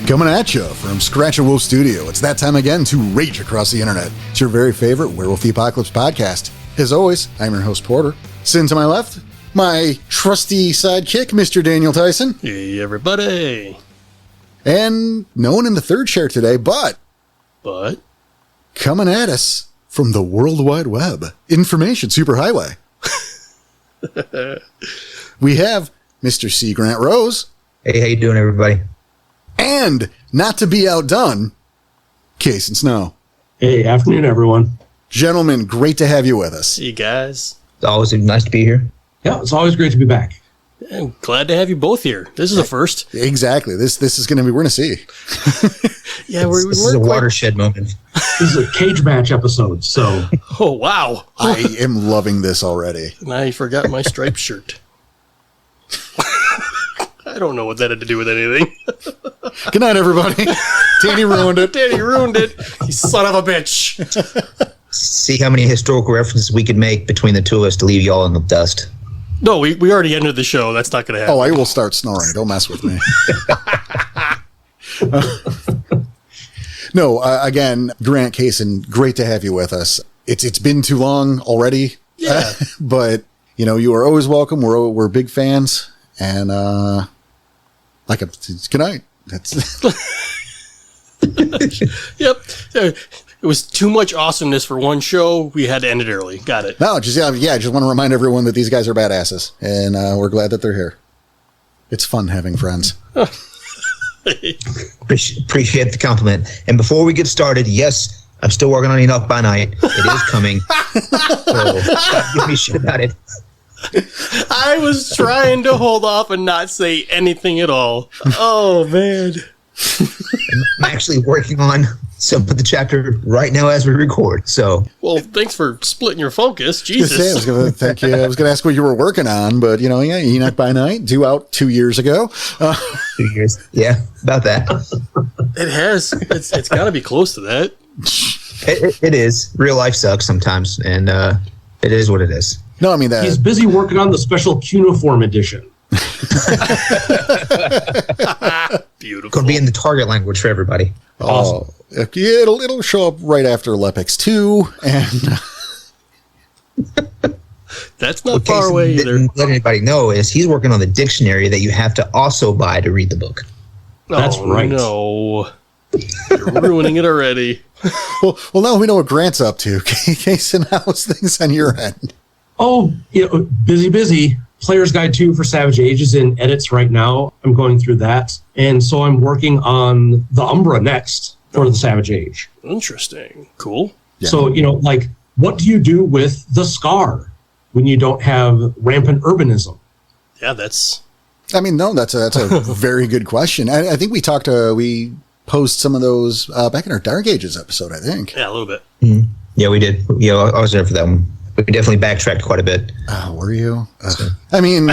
Coming at you from Scratch a Wolf Studio. It's that time again to rage across the internet. It's your very favorite Werewolf the Apocalypse podcast. As always, I'm your host, Porter. Sitting to my left, my trusty sidekick, Mr. Daniel Tyson. Hey, everybody. And no one in the third chair today, but coming at us from the World Wide Web, Information Superhighway. We have Mr. C. Grant Rose. Hey, how you doing, everybody? And, not to be outdone, Cason Snow. Hey, afternoon, everyone. Gentlemen, great to have you with us. Hey, guys. It's always nice to be here. Yeah, it's always great to be back. I'm glad to have you both here. This is a first. Exactly. This is going to be, we're going to see. Yeah, this is a watershed moment. This is a cage match episode, so. Oh, wow. I am loving this already. And I forgot my striped shirt. I don't know what that had to do with anything. Good night, everybody. Danny ruined it. Danny ruined it. You son of a bitch. See how many historical references we could make between the two of us to leave y'all in the dust. No, we already ended the show. That's not going to happen. Oh, I will start snoring. Don't mess with me. No, again, Grant, Cason, great to have you with us. It's been too long already. Yeah. But, you know, you are always welcome. We're big fans. And, good night. That's Yep. It was too much awesomeness for one show. We had to end it early. Got it. No, just want to remind everyone that these guys are badasses. And we're glad that they're here. It's fun having friends. Appreciate the compliment. And before we get started, yes, I'm still working on Enoch by Night. It is coming. So stop giving me shit about it. I was trying to hold off and not say anything at all. Oh, man. I'm actually working on some of the chapter right now as we record. So, well, thanks for splitting your focus. Jesus. I was going to thank you. I was going to ask what you were working on, but Enoch by Night, due out 2 years ago. 2 years, yeah, about that. It has. It's got to be close to that. It is. Real life sucks sometimes, and it is what it is. No, I mean that he's busy working on the special cuneiform edition. Beautiful. Could be in the target language for everybody. Awesome. Yeah, it'll show up right after Lepex 2, and that's not far away either. Didn't let anybody know is he's working on the dictionary that you have to also buy to read the book. That's right. No, you're ruining it already. well, now we know what Grant's up to. Cason, how's things on your end? Oh, busy. Player's Guide 2 for Savage Age is in edits right now. I'm going through that. And so I'm working on the Umbra next for the Savage Age. Interesting. Cool. Yeah. So, what do you do with the Scar when you don't have rampant urbanism? Yeah, that's a very good question. I think we posed some of those back in our Dark Ages episode, I think. Yeah, a little bit. Mm-hmm. Yeah, we did. Yeah, I was there for that one. We definitely backtracked quite a bit. Oh, were you? I mean...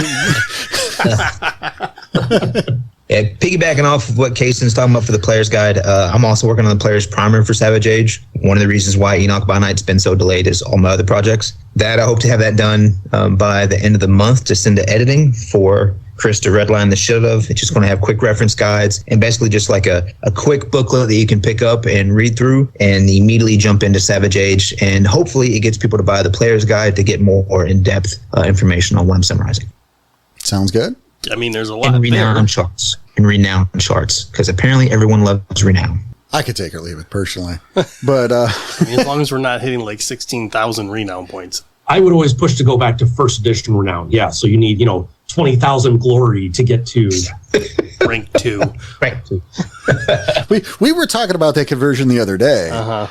Yeah, piggybacking off of what Cason's talking about for the Player's Guide, I'm also working on the Player's Primer for Savage Age. One of the reasons why Enoch by Night's been so delayed is all my other projects. That I hope to have that done by the end of the month to send to editing for Chris to redline the shit of. It's just going to have quick reference guides and basically just like a quick booklet that you can pick up and read through and immediately jump into Savage Age. And hopefully it gets people to buy the Player's Guide to get more in-depth information on what I'm summarizing. Sounds good. I mean, there's a lot and renown charts. And renown charts, because apparently everyone loves renown. I could take or leave it, personally. But as long as we're not hitting like 16,000 renown points. I would always push to go back to first edition renown. Yeah, so you need, 20,000 glory to get to rank 2. Rank 2. we were talking about that conversion the other day. Uh-huh.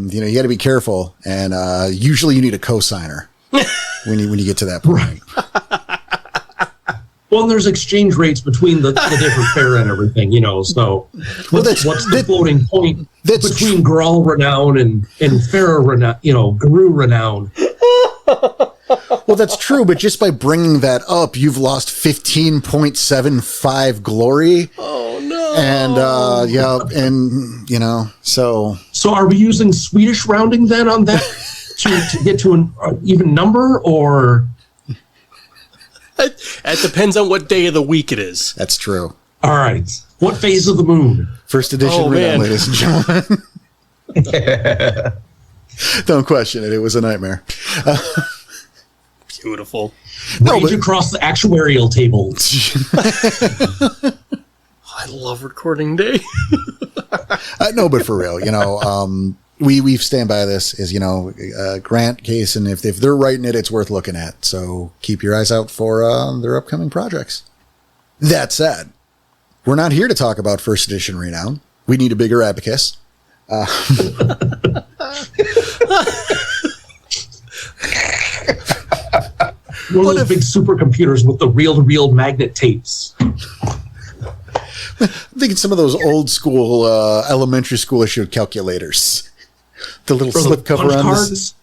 You got to be careful, and usually you need a cosigner when you get to that point. Well, and there's exchange rates between the different fare and everything, so what's the floating point between Grawl renown and fare renown, Guru renown? Well, that's true, but just by bringing that up, you've lost 15.75 glory. Oh, no. And, so... So are we using Swedish rounding then on that to get to an even number, or... It depends on what day of the week it is. That's true. All right. What phase of the moon? First edition Oh, Renown, man. ladies and gentlemen. Don't question it. It was a nightmare. Beautiful. Rage across the actuarial table. I love recording day. No, but for real, we stand by this is, Grant, Cason, if they're writing it, it's worth looking at. So keep your eyes out for their upcoming projects. That said, we're not here to talk about first edition Renown. We need a bigger abacus. One of those big supercomputers with the reel-to-reel magnet tapes. I'm thinking some of those old school elementary school issued calculators. The little For slip the cover punch on cards?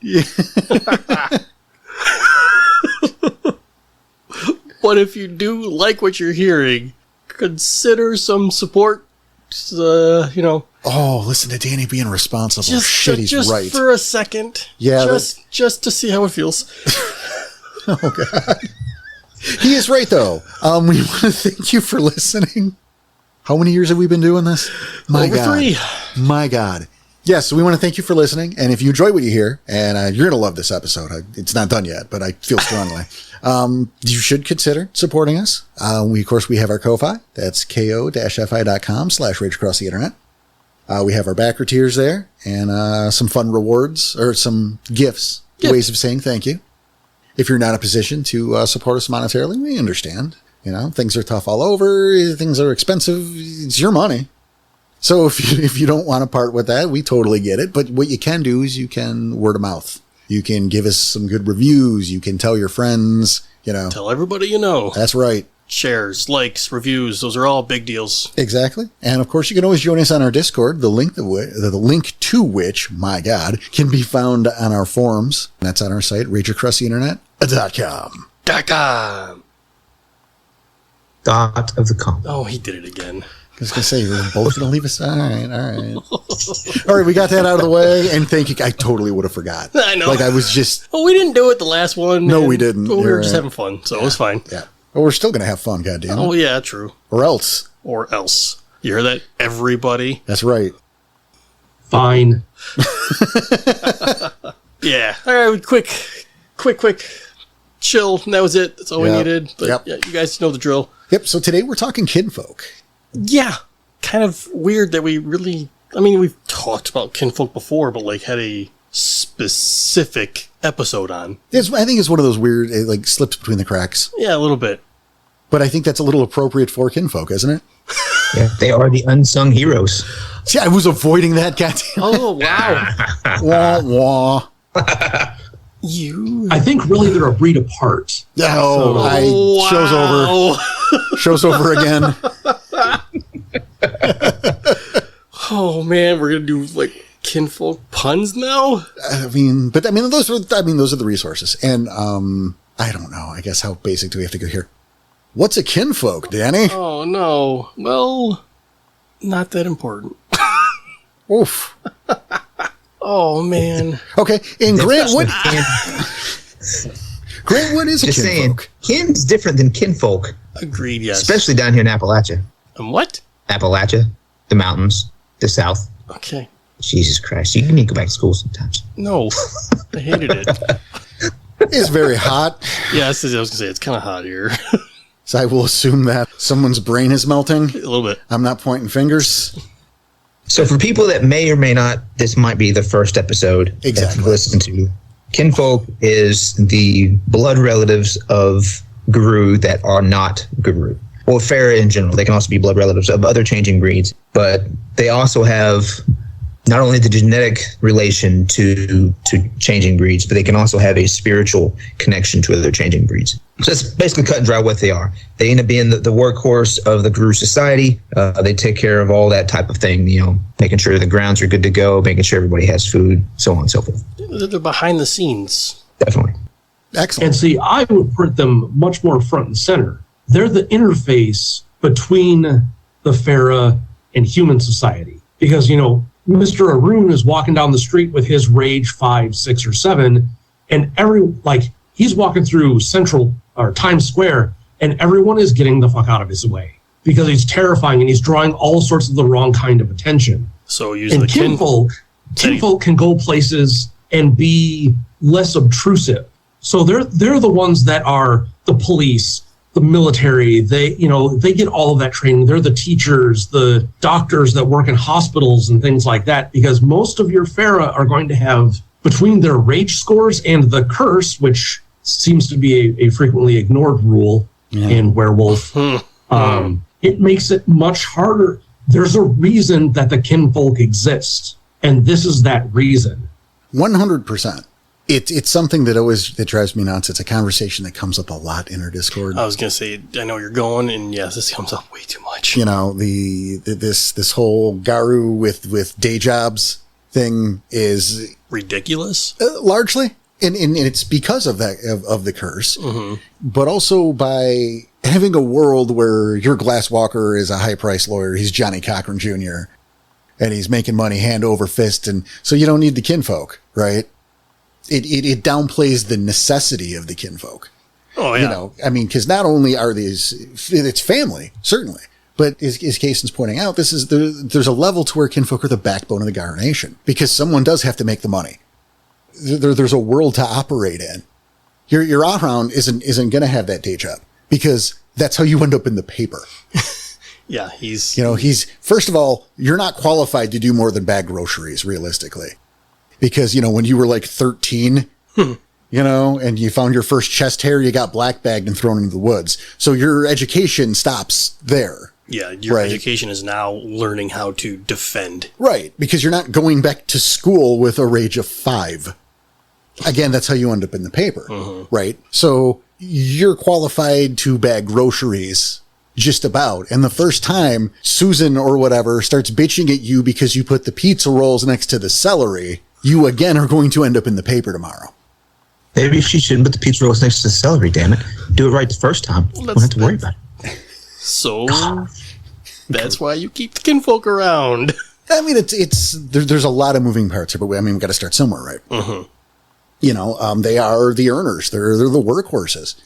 But if you do like what you're hearing, consider some support. Oh, listen to Danny being responsible. Shit, he's just right. for a second. Yeah, just to see how it feels. Oh, God. He is right, though. We want to thank you for listening. How many years have we been doing this? Over 3. My God. Yes, so we want to thank you for listening. And if you enjoy what you hear, and you're going to love this episode. It's not done yet, but I feel strongly. You should consider supporting us. Of course, we have our Ko-Fi. That's ko-fi.com/rage across the internet. We have our backer tiers there and some fun rewards or some gifts, ways of saying thank you. If you're not in a position to support us monetarily, we understand. Things are tough all over. Things are expensive. It's your money. So if you don't want to part with that, we totally get it. But what you can do is you can word of mouth. You can give us some good reviews. You can tell your friends, Tell everybody you know. That's right. Shares, likes, reviews, those are all big deals. Exactly. And of course, you can always join us on our Discord, the link to which, my God, can be found on our forums. That's on our site, rageacrosstheinternet.com. Dot of the com. Oh, he did it again. I was going to say, we're both going to leave us. All right. All right, we got that out of the way, and thank you. I totally would have forgot. I know. I was just... Oh, we didn't do it the last one. No, we didn't. But we were just having fun, so it was fine. Yeah. Well, we're still going to have fun, goddammit. Oh, yeah, true. Or else. Or else. You hear that, everybody? That's right. Fine. Yeah. All right, quick. Chill. And that was it. That's all we needed. But yeah, you guys know the drill. Yep, so today we're talking Kinfolk. Yeah. Kind of weird that we really... I mean, we've talked about Kinfolk before, but had a specific episode on. I think it's one of those weird, slips between the cracks. Yeah, a little bit. But I think that's a little appropriate for Kinfolk, isn't it? Yeah, they are the unsung heroes. See, I was avoiding that, goddamn. Oh, wow. Wah, wah. I think really they're a breed apart. Show's over. Show's over again. Oh man, we're gonna do Kinfolk puns now. Those are the resources, and I don't know. I guess how basic do we have to go here? What's a kinfolk, Danny? Oh no. Well, not that important. Oof. Oh man. Okay, and Grant, what? Grant, what is a Just saying, kinfolk? kin's different than kinfolk, Agreed. Yes. especially down here in Appalachia. And what? Appalachia, the mountains, the South. Okay. Jesus Christ, you need to go back to school sometimes. No, I hated it. It's very hot. Yeah, I was gonna say it's kind of hot here. So I will assume that someone's brain is melting. A little bit. I'm not pointing fingers. So for people that may or may not, this might be the first episode that Exactly. you've listened to. Kinfolk is the blood relatives of Guru that are not Guru. Well, Farah in general. They can also be blood relatives of other changing breeds, but they also have not only the genetic relation to changing breeds, but they can also have a spiritual connection to other changing breeds. So it's basically cut and dry what they are. They end up being the workhorse of the Guru society. They take care of all that type of thing, making sure the grounds are good to go, making sure everybody has food, so on and so forth. They're behind the scenes. Definitely. Excellent. And see, I would put them much more front and center. They're the interface between the Farah and human society. Because, Mr. Arun is walking down the street with his Rage 5, 6, or 7, and he's walking through Central or Times Square, and everyone is getting the fuck out of his way. because he's terrifying and he's drawing all sorts of the wrong kind of attention. So use And the Kinfolk can go places and be less obtrusive. So they're the ones that are the police, the military. They get all of that training. They're the teachers, the doctors that work in hospitals and things like that, because most of your Farah are going to have, between their rage scores and the curse, which seems to be a frequently ignored rule in Werewolf, it makes it much harder. There's a reason that the Kinfolk exist, and this is that reason. 100%. It's something that drives me nuts. It's a conversation that comes up a lot in our Discord. I was going to say, I know you're going, and yes, this comes up way too much. You know, this whole Garu with day jobs thing is ridiculous. Largely. And it's because of that, of the curse, but also by having a world where your Glasswalker is a high-priced lawyer. He's Johnny Cochran Jr., and he's making money hand over fist. And so you don't need the Kinfolk, right? It downplays the necessity of the Kinfolk. Oh, yeah. You know, I mean, because not only are these, it's family, certainly, but as Cason's pointing out, there's a level to where Kinfolk are the backbone of the Gar Nation, because someone does have to make the money. There's a world to operate in. Your Ahround isn't going to have that day job, because that's how you end up in the paper. Yeah, he's first of all, you're not qualified to do more than bag groceries, realistically. Because, when you were like 13, and you found your first chest hair, you got black bagged and thrown into the woods. So your education stops there. Yeah, your education is now learning how to defend. Right, because you're not going back to school with a rage of 5. Again, that's how you end up in the paper, right? So you're qualified to bag groceries just about. And the first time Susan or whatever starts bitching at you because you put the pizza rolls next to the celery, you again are going to end up in the paper tomorrow. Maybe she shouldn't put the pizza rolls next to the celery, damn it. Do it right the first time. Well, don't have to worry about it. So that's why you keep the Kinfolk around. I mean, there's a lot of moving parts here, but we've got to start somewhere, right? They are the earners. They're the workhorses.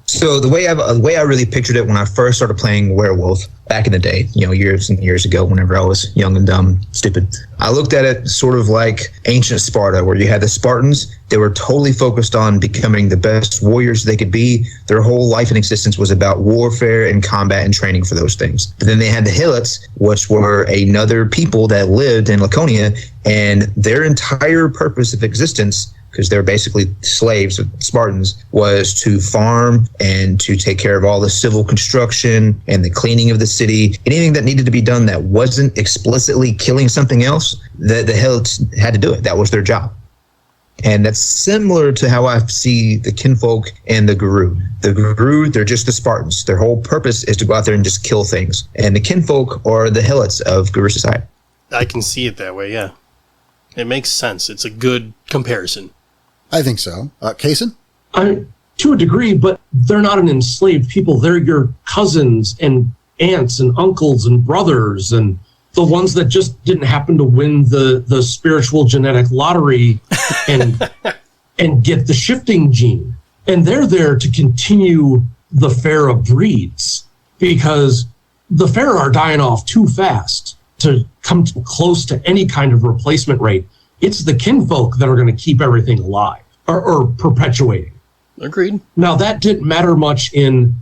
So the way I really pictured it when I first started playing Werewolf back in the day, years and years ago, whenever I was young and dumb, stupid, I looked at it sort of like ancient Sparta, where you had the Spartans. They were totally focused on becoming the best warriors they could be. Their whole life and existence was about warfare and combat and training for those things. But then they had the Helots, which were another people that lived in Laconia, and their entire purpose of existence, because they're basically slaves of Spartans, was to farm and to take care of all the civil construction and the cleaning of the city. Anything that needed to be done that wasn't explicitly killing something else, the Helots had to do it. That was their job. And that's similar to how I see the Kinfolk and the Guru. The Guru, they're just the Spartans. Their whole purpose is to go out there and just kill things. And the Kinfolk are the Helots of Guru society. I can see it that way, yeah. It makes sense. It's a good comparison. I think so. Cason? To a degree, but they're not an enslaved people. They're your cousins and aunts and uncles and brothers, and the ones that just didn't happen to win the spiritual genetic lottery and get the shifting gene. And they're there to continue the Farah breeds, because the Farah are dying off too fast to come close to any kind of replacement rate. It's the Kinfolk that are going to keep everything alive or perpetuating. Agreed. Now, that didn't matter much in,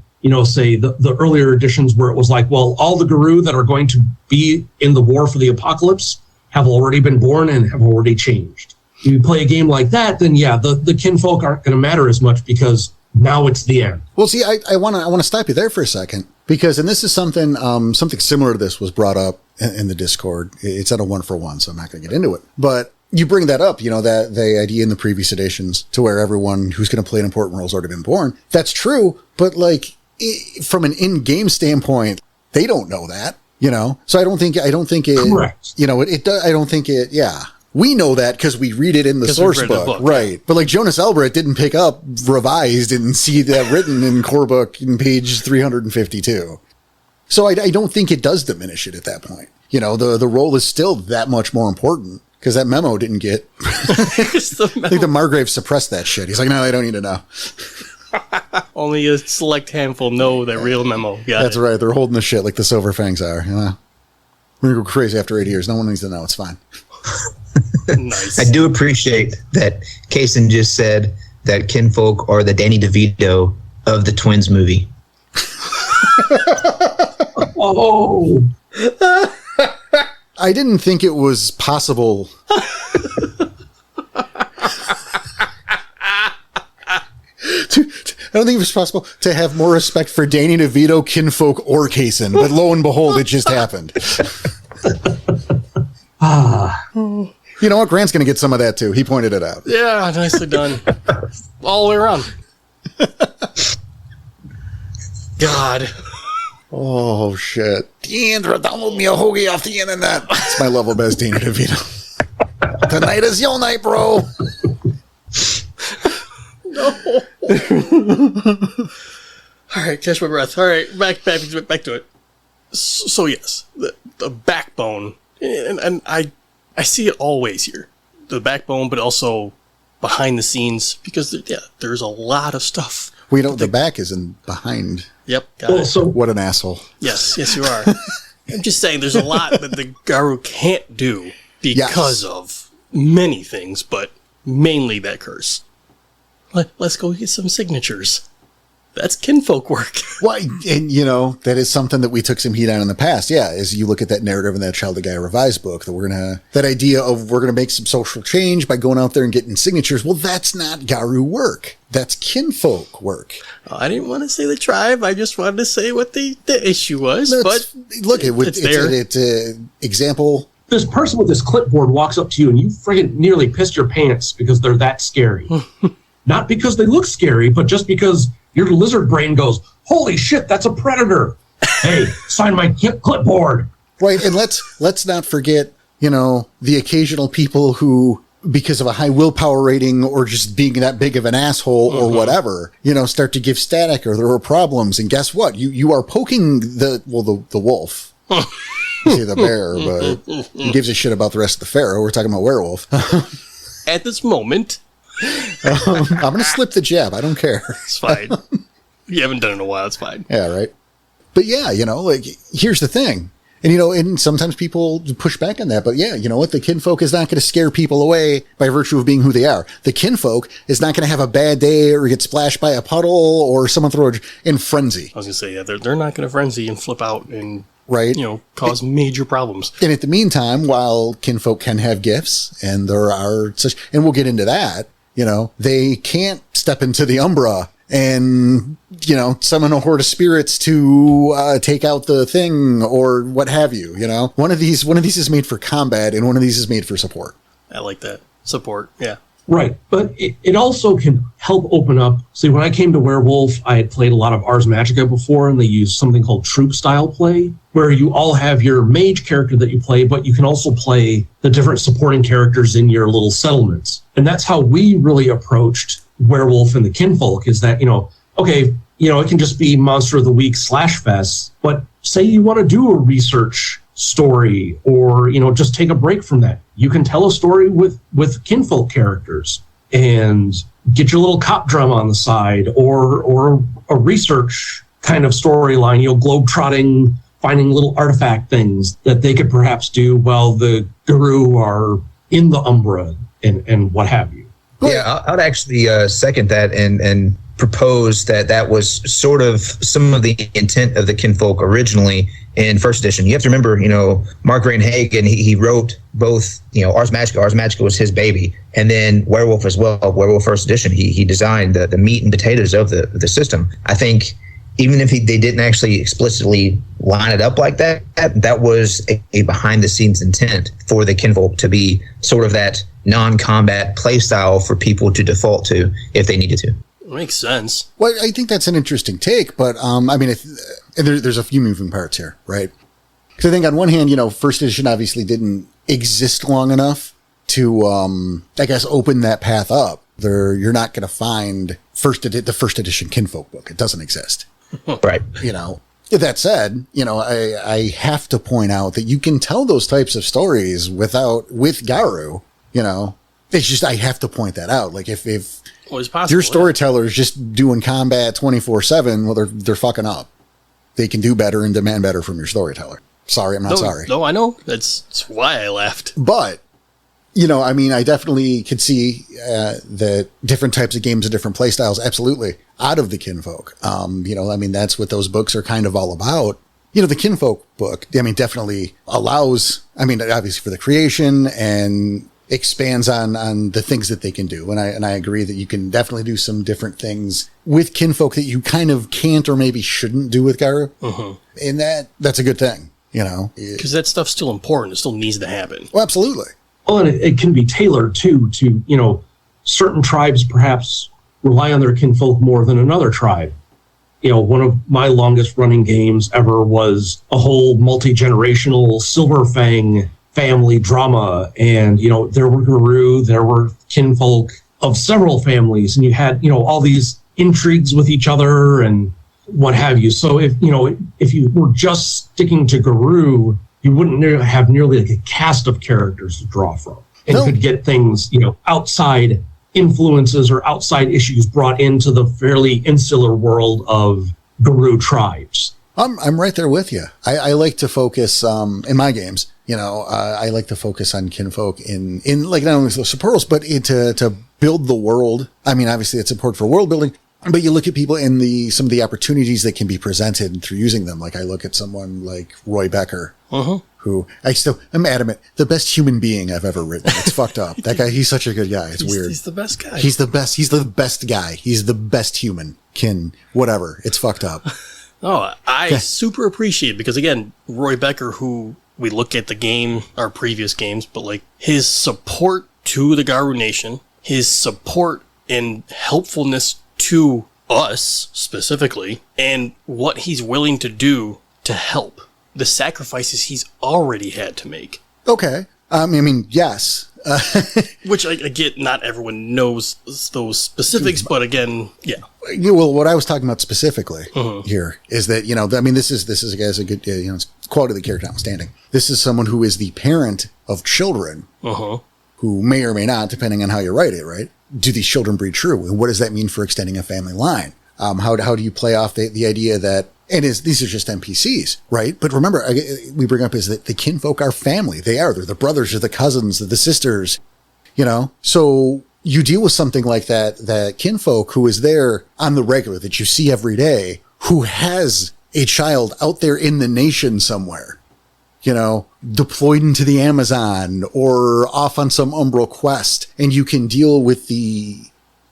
say the earlier editions, where it was like, well, all the Guru that are going to be in the war for the apocalypse have already been born and have already changed. If you play a game like that, then yeah, the Kinfolk aren't going to matter as much, because now it's the end. Well, see, I want to stop you there for a second, because, and this is something similar to this was brought up in the Discord. It's at a 1-for-1, so I'm not going to get into it. But you bring that up, that the idea in the previous editions to where everyone who's going to play an important role has already been born. That's true, but from an in-game standpoint, they don't know that, So I don't think it. Correct. I don't think it. Yeah. We know that because we read it in the source book. Right. But Jonas Elbert didn't pick up revised and see that written in core book in page 352. So I don't think it does diminish it at that point. The role is still that much more important, because that memo didn't get. I think the Margrave suppressed that shit. He's like, no, I don't need to know. Only a select handful know that real memo. That's right. They're holding the shit like the Silver Fangs are. You know? We're going to go crazy after 8 years. No one needs to know. It's fine. Nice. I do appreciate that Cason just said that Kinfolk are the Danny DeVito of the Twins movie. Oh, I didn't think it was possible. I don't think it was possible to have more respect for Danny DeVito, Kinfolk, or Cason, but lo and behold, it just happened. You know what? Grant's going to get some of that too. He pointed it out. Yeah, nicely done. All the way around. God. Oh, shit. Deandra, download me a hoagie off the internet. It's my level best Danny DeVito. Tonight is your night, bro. No. All right, catch my breath. All right, back to it. So yes, the backbone, and I see it always here. The backbone, but also behind the scenes, because there's a lot of stuff. We know the back isn't behind. Yep, got it. so What an asshole. Yes, you are. I'm just saying there's a lot that the Garu can't do because of many things, but mainly that curse. Let's go get some signatures. That's Kinfolk work. Well, and you know, that is something that we took some heat on in the past. Yeah, as you look at that narrative in that Child of Gaia revised book, that idea of we're gonna make some social change by going out there and getting signatures. Well, that's not Garu work. That's Kinfolk work. I didn't want to say the tribe. I just wanted to say what the issue was. But look, it's an example. this person with this clipboard walks up to you and you friggin' nearly pissed your pants because they're that scary. Not because they look scary, but just because your lizard brain goes, holy shit, that's a predator. Hey, sign my clipboard. Right, and let's not forget, you know, the occasional people who, because of a high willpower rating or just being that big of an asshole or whatever, you know, start to give static or there are problems. And guess what? You are poking the wolf. You say the bear, but who gives a shit about the rest of the pharaoh? We're talking about werewolf. At this moment. I'm going to slip the jab. I don't care. It's fine. You haven't done it in a while. It's fine. Yeah, right. But yeah, you know, like, here's the thing. And, you know, and sometimes people push back on that. But yeah, you know what? The Kinfolk is not going to scare people away by virtue of being who they are. The Kinfolk is not going to have a bad day or get splashed by a puddle or someone throw in frenzy. I was going to say, yeah, they're not going to frenzy and flip out and, right, you know, cause major problems. And at the meantime, while Kinfolk can have gifts and there are such, and we'll get into that, you know, they can't step into the Umbra and, you know, summon a horde of spirits to take out the thing or what have you, you know. One of these is made for combat and one of these is made for support. I like that. Support, yeah. Right, but it also can help open up. See, when I came to Werewolf, I had played a lot of Ars Magica before, and they used something called troop-style play, where you all have your mage character that you play, but you can also play the different supporting characters in your little settlements. And that's how we really approached Werewolf and the Kinfolk, is that, you know, okay, you know, it can just be Monster of the Week /fest, but say you want to do a research story or, you know, just take a break from that. You can tell a story with Kinfolk characters and get your little cop drama on the side or a research kind of storyline, you know, globetrotting, finding little artifact things that they could perhaps do while the Guru are in the Umbra and what have you. Yeah, I'd actually second that and propose that was sort of some of the intent of the Kinfolk originally in first edition. You have to remember, you know, Mark Rainhagen, he wrote both, you know, Ars Magica. Ars Magica was his baby, and then Werewolf as well. Werewolf first edition. He designed the meat and potatoes of the system. I think even if they didn't actually explicitly line it up like that, that was a behind the scenes intent for the Kinfolk to be sort of that non-combat play style for people to default to if they needed to. Makes sense. Well, I think that's an interesting take, but I mean, there's a few moving parts here, right? Because I think on one hand, you know, first edition obviously didn't exist long enough to, I guess, open that path up. You're not going to find the first edition Kinfolk book. It doesn't exist. Right. You know, that said, you know, I have to point out that you can tell those types of stories with Garu, you know, It's just, I have to point that out. Like, if Always possible, your storyteller is just doing combat 24/7, well, they're fucking up. They can do better and demand better from your storyteller. Sorry, I'm not sorry. No, I know. That's why I laughed. But, you know, I mean, I definitely could see that different types of games and different play styles, absolutely, out of the Kinfolk. You know, I mean, that's what those books are kind of all about. You know, the Kinfolk book, I mean, definitely allows, I mean, obviously for the creation and expands on the things that they can do. And I agree that you can definitely do some different things with Kinfolk that you kind of can't or maybe shouldn't do with Garu. And that's a good thing, you know. Because that stuff's still important. It still needs to happen. Well, absolutely. Well, and it can be tailored too to, you know, certain tribes perhaps rely on their kinfolk more than another tribe. You know, one of my longest running games ever was a whole multi-generational Silverfang family drama. And, you know, there were Guru, there were kinfolk of several families, and you had, you know, all these intrigues with each other and what have you. So if you were just sticking to Guru, you wouldn't have nearly like a cast of characters to draw from, and could get things, you know, outside influences or outside issues brought into the fairly insular world of Guru tribes. I'm right there with you. I like to focus in my games. You know, I like to focus on Kinfolk in like not only the supportals, but to build the world. I mean, obviously it's support for world building, but you look at people in some of the opportunities that can be presented through using them. Like I look at someone like Roy Becker, who I'm adamant, the best human being I've ever written. It's fucked up. That guy, he's such a good guy. It's weird. He's the best guy. He's the best. He's the best guy. He's the best human. Whatever. It's fucked up. Oh, I super appreciate it because, again, Roy Becker, who we look at the game, our previous games, but like his support to the Garu Nation, his support and helpfulness to us specifically, and what he's willing to do to help, the sacrifices he's already had to make. Okay. I mean, yes. Which I get, not everyone knows those specifics, but again, yeah. Well, what I was talking about specifically here is that, you know, I mean, this is a good, you know, it's quality of the character notwithstanding. This is someone who is the parent of children who may or may not, depending on how you write it, right? Do these children breed true? And what does that mean for extending a family line? How do you play off the idea that, these are just NPCs, right? But remember, we bring up is that the Kinfolk are family. They're the brothers or the cousins or the sisters, you know? So you deal with something like that Kinfolk who is there on the regular that you see every day, who has a child out there in the nation somewhere, you know, deployed into the Amazon or off on some umbral quest. And you can deal with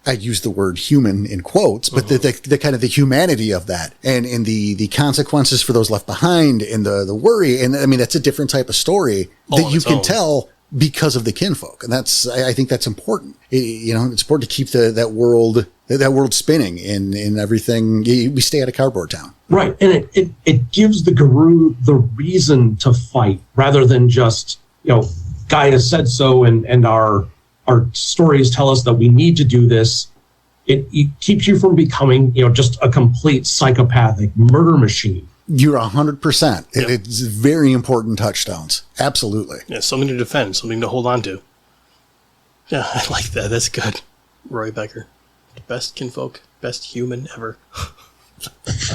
I use the word human in quotes, but the kind of the humanity of that and in the consequences for those left behind and the worry. And I mean, that's a different type of story that you can tell because of the Kinfolk. And I think that's important. You know, it's important to keep that world spinning in everything. We stay out of Cardboard Town. Right. And it gives the Guru the reason to fight rather than just, you know, Guy has said so and our stories tell us that we need to do this. It keeps you from becoming, you know, just a complete psychopathic murder machine. You're 100%. Yep. It's very important touchstones. Absolutely. Yeah, something to defend, something to hold on to. Yeah, I like that. That's good. Roy Becker. Best Kinfolk, best human ever.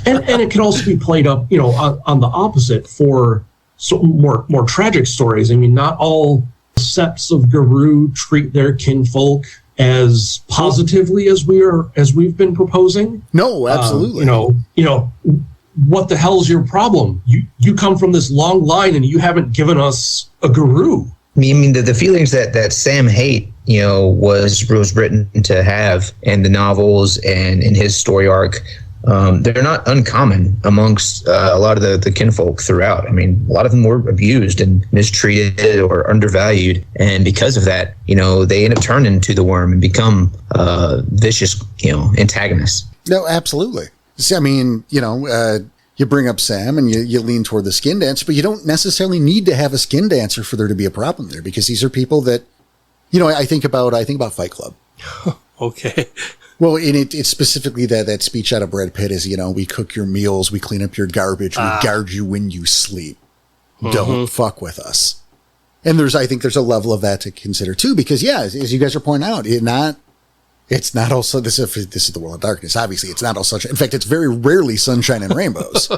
and it can also be played up, you know, on the opposite for more tragic stories. I mean, not all sets of Guru treat their kinfolk as positively as we've been proposing. No, absolutely. You know, what the hell's your problem? You come from this long line and you haven't given us a Guru. I mean, the feelings that Sam Haight, you know, was written to have in the novels and in his story arc, they're not uncommon amongst a lot of the kinfolk throughout. I mean, a lot of them were abused and mistreated or undervalued. And because of that, you know, they end up turning into the worm and become vicious, you know, antagonists. No, absolutely. See, I mean, you know, you bring up Sam and you lean toward the skin dancer, but you don't necessarily need to have a skin dancer for there to be a problem there, because these are people that, you know, I think about Fight Club. Okay. Well, and it's specifically that speech out of Brad Pitt is, you know, we cook your meals, we clean up your garbage, we guard you when you sleep. Don't fuck with us. And I think there's a level of that to consider too, because as you guys are pointing out, it's not also, this is the world of darkness. Obviously, it's not all sunshine. In fact, it's very rarely sunshine and rainbows.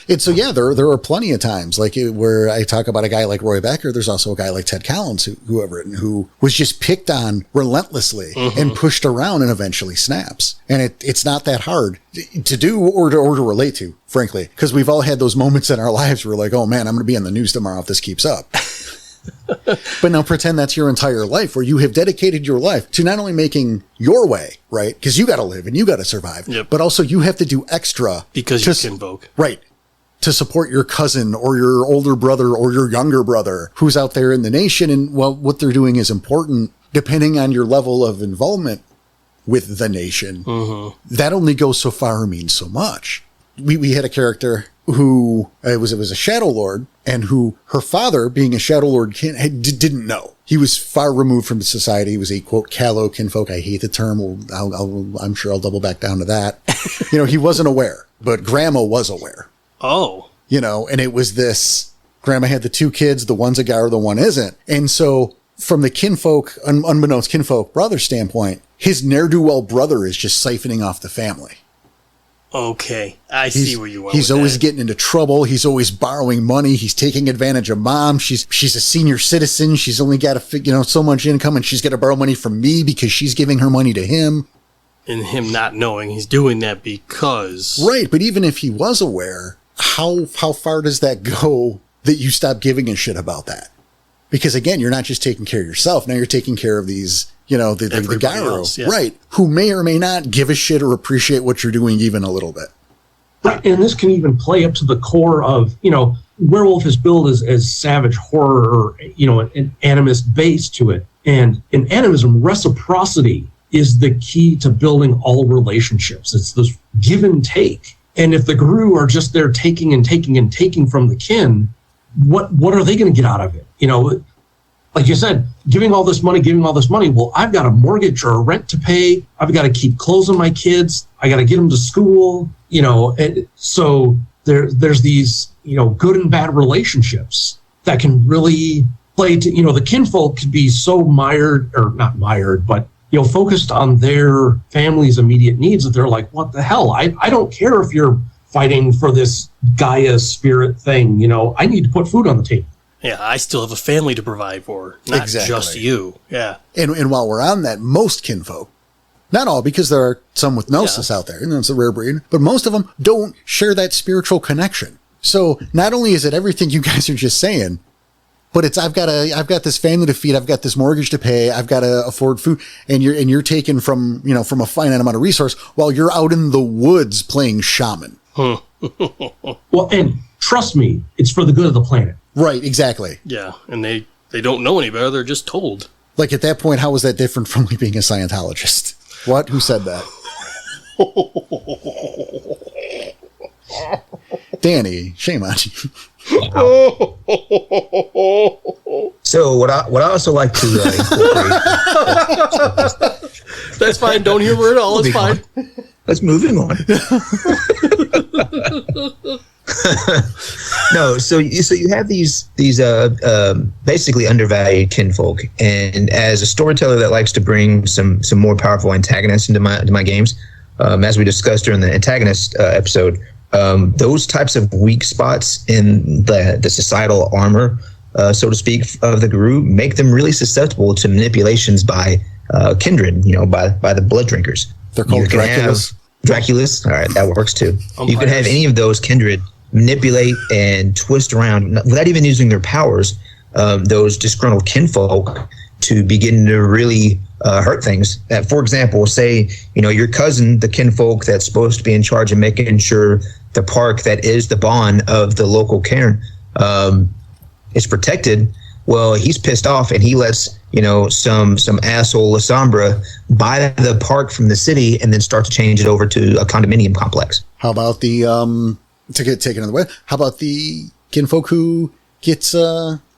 And so, there are plenty of times where I talk about a guy like Roy Becker. There's also a guy like Ted Collins who was just picked on relentlessly and pushed around and eventually snaps. And it's not that hard to do or to relate to, frankly, because we've all had those moments in our lives where we're like, oh man, I'm going to be in the news tomorrow if this keeps up. But now pretend that's your entire life, where you have dedicated your life to not only making your way, right? Because you got to live and you got to survive, but also you have to do extra because you Kinfolk, right? To support your cousin or your older brother or your younger brother who's out there in the nation. And what they're doing is important depending on your level of involvement with the nation. That only goes so far or means so much. We had a character who was a Shadow Lord, and who her father, being a Shadow Lord, didn't know. He was far removed from society. He was a, quote, callow kinfolk. I hate the term. I'm sure I'll double back down to that. He wasn't aware, but Grandma was aware. Oh. And it was this, Grandma had the two kids, the one's a guy or the one isn't. And so from the kinfolk, unbeknownst kinfolk brother standpoint, his ne'er-do-well brother is just siphoning off the family. Okay, I see where you are. He's always getting into trouble. He's always borrowing money. He's taking advantage of Mom. She's a senior citizen. She's only got so much income, and she's got to borrow money from me because she's giving her money to him. And him not knowing he's doing that because right. But even if he was aware, how far does that go that you stop giving a shit about that? Because again, you're not just taking care of yourself. Now you're taking care of these. The guy else, right, who may or may not give a shit or appreciate what you're doing even a little bit. Right, and this can even play up to the core of, Werewolf is billed as savage horror, or, an animist base to it. And in animism, reciprocity is the key to building all relationships. It's this give and take. And if the Gru are just there taking and taking and taking from the kin, what are they going to get out of it? Like you said, giving all this money. Well, I've got a mortgage or a rent to pay. I've got to keep clothes on my kids. I got to get them to school, and so there's these, good and bad relationships that can really play to, the kinfolk could be so not mired, but, focused on their family's immediate needs that they're like, what the hell? I don't care if you're fighting for this Gaia spirit thing. I need to put food on the table. Yeah, I still have a family to provide for, not just you. Yeah. And while we're on that, most kinfolk, not all, because there are some with gnosis out there, and it's a rare breed, but most of them don't share that spiritual connection. So not only is it everything you guys are just saying, but it's I've got this family to feed, I've got this mortgage to pay, I've got to afford food, and you're taken from a finite amount of resource while you're out in the woods playing shaman. Well, and trust me, it's for the good of the planet. Right, exactly. Yeah, and they don't know any better. They're just told. Like, at that point, how was that different from me being a Scientologist? What? Who said that? Danny, shame on you. So what I also like to incorporate. That's fine. Don't humor at all. It's fine. Let's move on. No, so you have these basically undervalued kinfolk, and as a storyteller that likes to bring some more powerful antagonists into my games, as we discussed during the antagonist episode, those types of weak spots in the societal armor, so to speak, of the Gru make them really susceptible to manipulations by kindred, by the blood drinkers. They're called Draculas. Draculas, all right, that works too. You can have any of those kindred manipulate and twist around without even using their powers, those disgruntled kinfolk to begin to really hurt things. For example, say, your cousin, the kinfolk that's supposed to be in charge of making sure the park that is the bond of the local cairn is protected. Well, he's pissed off and he lets, some asshole Lasombra buy the park from the city and then start to change it over to a condominium complex. How about the, to get taken away, how about the kinfolk who gets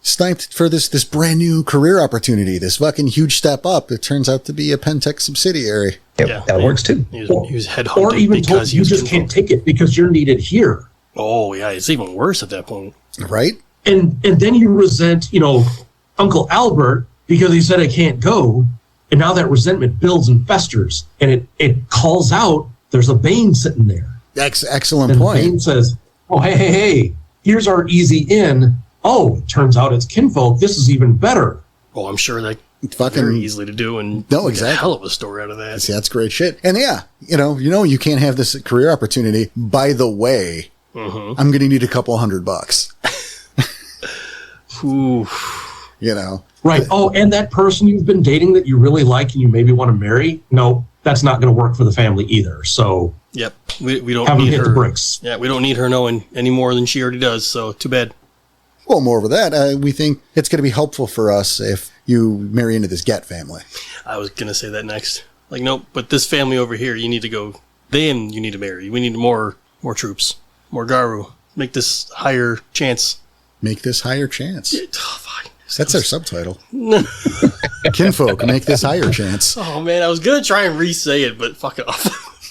sniped for this brand new career opportunity, this fucking huge step up? It turns out to be a Pentec subsidiary. Yep, yeah, that works too. He was headhunted, or even told you just can't take it because you're needed here. Oh yeah, it's even worse at that point, right? And then you resent, Uncle Albert because he said I can't go. And now that resentment builds and festers, and it calls out, there's a Bane sitting there. Excellent and point. Bane says, oh, hey, here's our easy in. Oh, it turns out it's Kinfolk. This is even better. Oh, I'm sure that fucking very easily to do, and no, make exactly. a hell of a story out of that. See, that's great shit. And yeah, you can't have this career opportunity. By the way, I'm going to need a couple $100. Ooh. Right. Oh, and that person you've been dating that you really like and you maybe want to marry, no, that's not going to work for the family either. So yep, we don't have need hit her. the bricks. Yeah, we don't need her knowing any more than she already does. So too bad. Well, moreover that, we think it's going to be helpful for us if you marry into this Get family. I was gonna say that next. Like, nope, but this family over here, you need to go. Them, you need to marry. We need more troops, more Garu. Make this higher chance. Make this higher chance. Oh, fuck. That's our subtitle. Kinfolk, make this higher chance. Oh man, I was gonna try and re-say it, but fuck it off.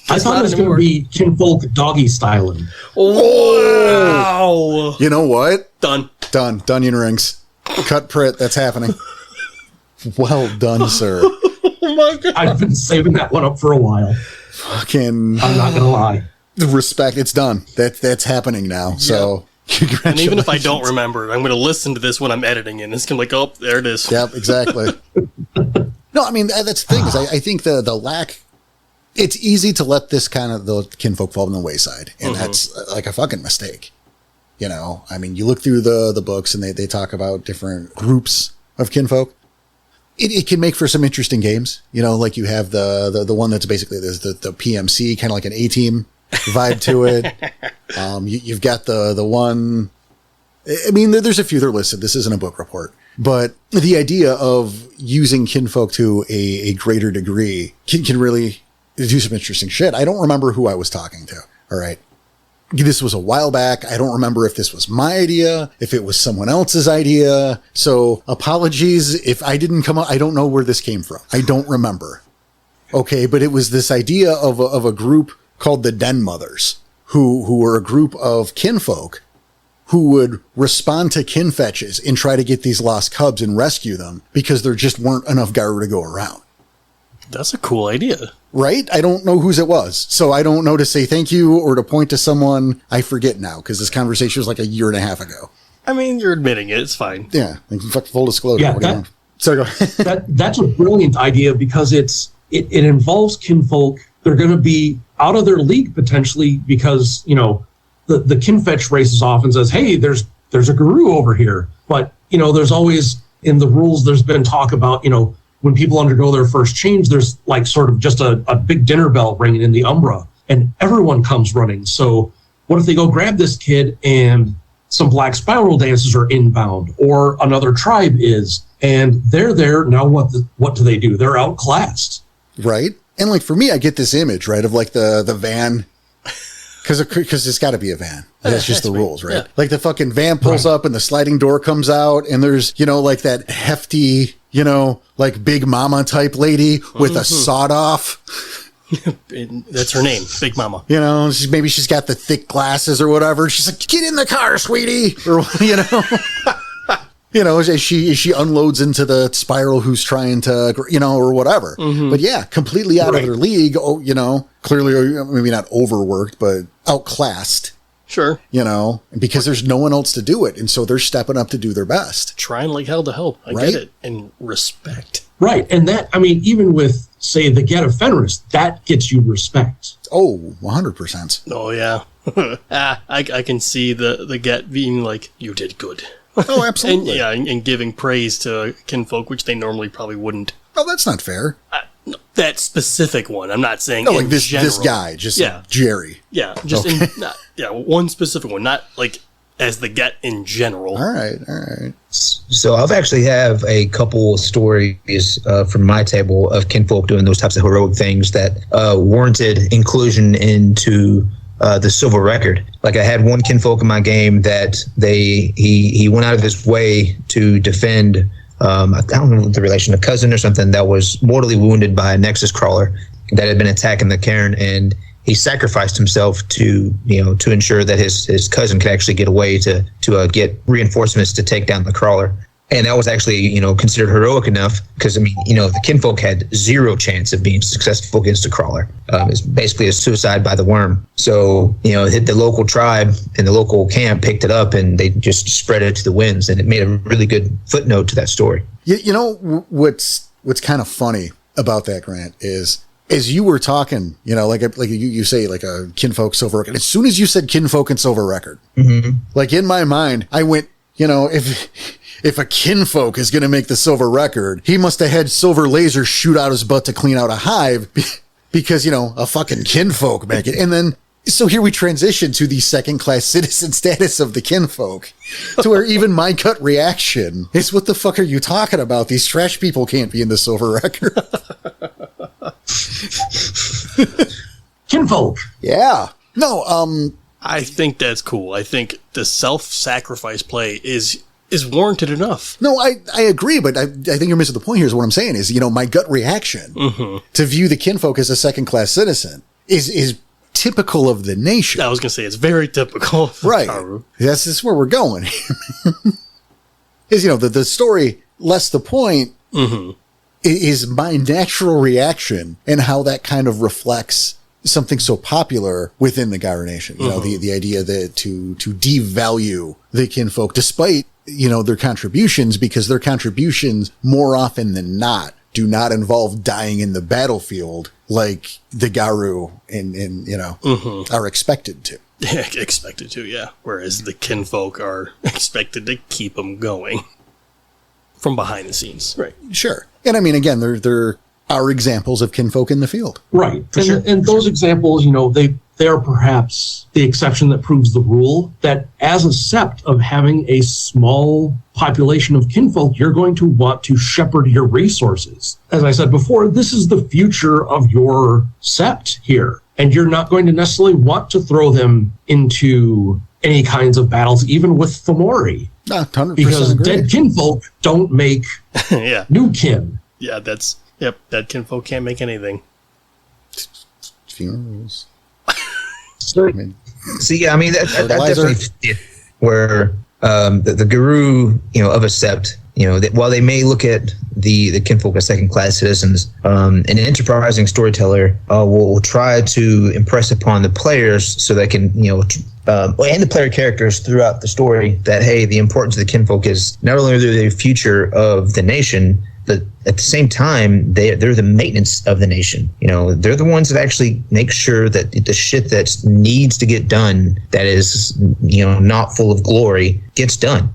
I thought it was going to be Kinfolk Doggystylin. Oh, wow. You know what? Done. Onion rings. Cut Pritt. That's happening. Well done, sir. Oh my god. I've been saving that one up for a while. Fucking I'm not going to lie. respect. It's done. That's happening now. So congratulations. And even if I don't remember, I'm going to listen to this when I'm editing it. And it's going to be like, oh, there it is. Yep, exactly. No, I mean, that's the thing is I think the lack, it's easy to let this kind of the Kinfolk fall on the wayside. And that's like a fucking mistake. I mean, you look through the books and they talk about different groups of Kinfolk. It can make for some interesting games. Like you have the one that's basically the PMC, kind of like an A-team vibe to it. You've got the one, I mean, there's a few that are listed. This isn't a book report. But the idea of using Kinfolk to a greater degree can really do some interesting shit. I don't remember who I was talking to. All right. This was a while back. I don't remember if this was my idea, if it was someone else's idea. So apologies if I didn't come up. I don't know where this came from. I don't remember. Okay. But it was this idea of a group called the Den Mothers, who were a group of kinfolk who would respond to kinfetches and try to get these lost cubs and rescue them because there just weren't enough Garu to go around. That's a cool idea. Right? I don't know whose it was. So I don't know to say thank you or to point to someone. I forget now because this conversation was like a year and a half ago. I mean, you're admitting it. It's fine. Yeah. Like, full disclosure. Yeah, what do you want? So go. That's a brilliant idea because it involves Kinfolk. They're going to be out of their league potentially because, the kinfetch races off and says, hey, there's a guru over here. But, there's always in the rules, there's been talk about, when people undergo their first change, there's like sort of just a big dinner bell ringing in the Umbra and everyone comes running. So what if they go grab this kid and some black spiral dancers are inbound or another tribe is, and they're there. Now what do they do? They're outclassed. Right. And like for me, I get this image, right, of like the van. Because it's got to be a van. That's just the rules, right? Yeah. Like the fucking van pulls up and the sliding door comes out and there's, like that hefty, like Big Mama type lady with a sawed off. That's her name, Big Mama. Maybe she's got the thick glasses or whatever. She's like, get in the car, sweetie. Or, as she unloads into the spiral who's trying to, or whatever. But yeah, completely out of their league. Oh, clearly, maybe not overworked, but outclassed. Sure. Because there's no one else to do it. And so they're stepping up to do their best. Trying like hell to help. I get it. And respect. Right. And that, I mean, even with, say, the Get of Fenris, that gets you respect. Oh, 100%. Oh, yeah. I can see the Get being like, you did good. Oh, absolutely. and giving praise to kinfolk, which they normally probably wouldn't. Oh, that's not fair. No, that specific one. I'm not saying like this general. This guy, just Jerry. Yeah, just one specific one, not like as the Get in general. All right. So I've actually have a couple stories from my table of kinfolk doing those types of heroic things that warranted inclusion into the silver record. Like I had one kinfolk in my game that he went out of his way to defend I don't know the relation, a cousin or something that was mortally wounded by a Nexus crawler that had been attacking the cairn, and he sacrificed himself to ensure that his cousin could actually get away to get reinforcements to take down the crawler. And that was actually, considered heroic enough because, the Kinfolk had zero chance of being successful against a crawler. It's basically a suicide by the worm. So, hit the local tribe and the local camp picked it up and they just spread it to the winds. And it made a really good footnote to that story. What's kind of funny about that, Grant, is as you were talking, like you say, like a Kinfolk silver record. As soon as you said Kinfolk and silver record, like in my mind, I went, if a Kinfolk is going to make the silver record, he must have had silver lasers shoot out his butt to clean out a hive because, a fucking Kinfolk make it. And then, so here we transition to the second class citizen status of the Kinfolk to where even my gut reaction is, what the fuck are you talking about? These trash people can't be in the silver record. Kinfolk. Yeah. No, I think that's cool. I think the self-sacrifice play is warranted enough. No, I agree, but I think you're missing the point here is what I'm saying is, my gut reaction to view the Kinfolk as a second-class citizen is typical of the nation. I was going to say, it's very typical. Right. This is where we're going. Is, the story, less the point, is my natural reaction and how that kind of reflects something so popular within the Gyro Nation. The idea that to devalue the Kinfolk, despite, their contributions, because their contributions more often than not do not involve dying in the battlefield like the Garu are expected to. Expected to, yeah. Whereas the Kinfolk are expected to keep them going from behind the scenes. Right. Sure. And again, there are examples of Kinfolk in the field. Right. And those examples, they are perhaps the exception that proves the rule, that as a sept of having a small population of Kinfolk, you're going to want to shepherd your resources. As I said before, this is the future of your sept here. And you're not going to necessarily want to throw them into any kinds of battles, even with Fomori. 100% because agree. Dead Kinfolk don't make new kin. Yeah, dead Kinfolk can't make anything. Funerals. So, that definitely fit where the guru, of a sept, that while they may look at the Kinfolk as second-class citizens, an enterprising storyteller will try to impress upon the players so they can, and the player characters throughout the story that, hey, the importance of the Kinfolk is not only are they the future of the nation, but at the same time, they're the maintenance of the nation. They're the ones that actually make sure that the shit that needs to get done, that is, not full of glory, gets done.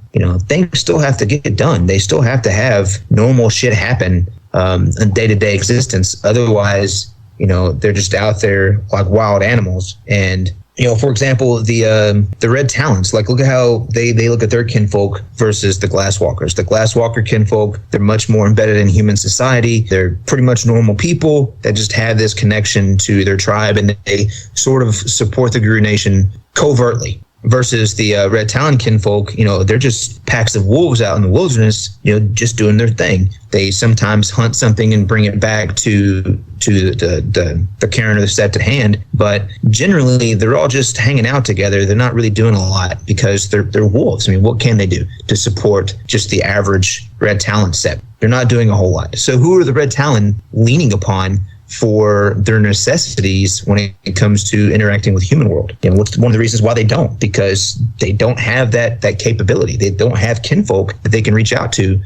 Things still have to get done. They still have to have normal shit happen in day-to-day existence. Otherwise, they're just out there like wild animals. And for example, the Red Talons, like look at how they look at their Kinfolk versus the Glasswalkers. The Glasswalker Kinfolk, they're much more embedded in human society. They're pretty much normal people that just have this connection to their tribe, and they sort of support the Guru Nation covertly. Versus the Red Talon Kinfolk, they're just packs of wolves out in the wilderness, just doing their thing. They sometimes hunt something and bring it back to the cairn or the sept at hand, but generally they're all just hanging out together. They're not really doing a lot because they're wolves. What can they do to support just the average Red Talon sept? They're not doing a whole lot. So who are the Red Talon leaning upon for their necessities when it comes to interacting with human world? What's one of the reasons why they don't? Because they don't have that capability. They don't have Kinfolk that they can reach out to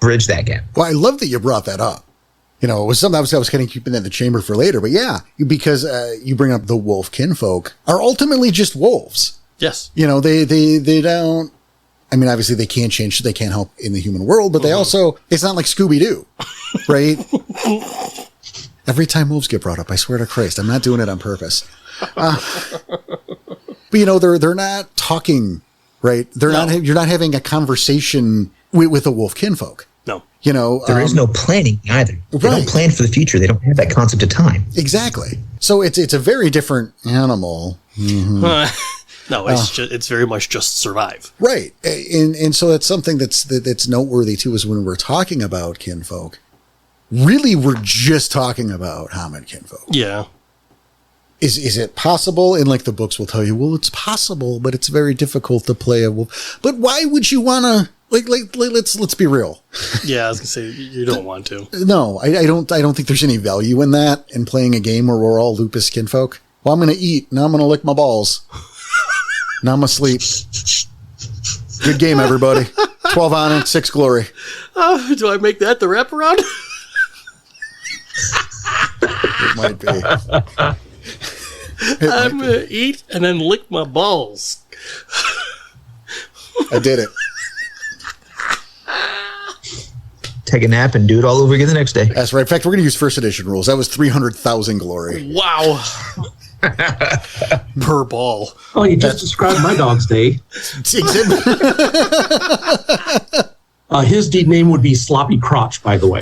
bridge that gap. Well, I love that you brought that up. It was something I was kind of keeping in the chamber for later, but yeah, because you bring up the wolf Kinfolk are ultimately just wolves. Yes. They don't, obviously they can't change, they can't help in the human world, but they also, it's not like Scooby-Doo, right? Every time wolves get brought up, I swear to Christ, I'm not doing it on purpose. But they're not talking, right? They're not. You're not having a conversation with a wolf Kinfolk. No. There is no planning either. They don't plan for the future. They don't have that concept of time. Exactly. So it's a very different animal. No, it's very much just survive. Right, and so that's something that's noteworthy too. Is when we're talking about Kinfolk. Really, we're just talking about Hamid Kinfolk. Yeah. Is it possible? And like the books will tell you, well, it's possible, but it's very difficult to play a wolf. But why would you want to let's be real. Yeah, I was gonna say you don't want to. No, I don't think there's any value in that in playing a game where we're all lupus kinfolk. Well, I'm gonna eat, now I'm gonna lick my balls. Now I'm asleep. Good game, everybody. 12 honor, 6 glory. Do I make that the wraparound? It might be. I'm gonna eat and then lick my balls. I did it. Take a nap and do it all over again the next day. That's right. In fact, we're going to use first edition rules. That was 300,000 glory. Wow. Per ball. Oh, you just described my dog's day. His deed name would be Sloppy Crotch, by the way.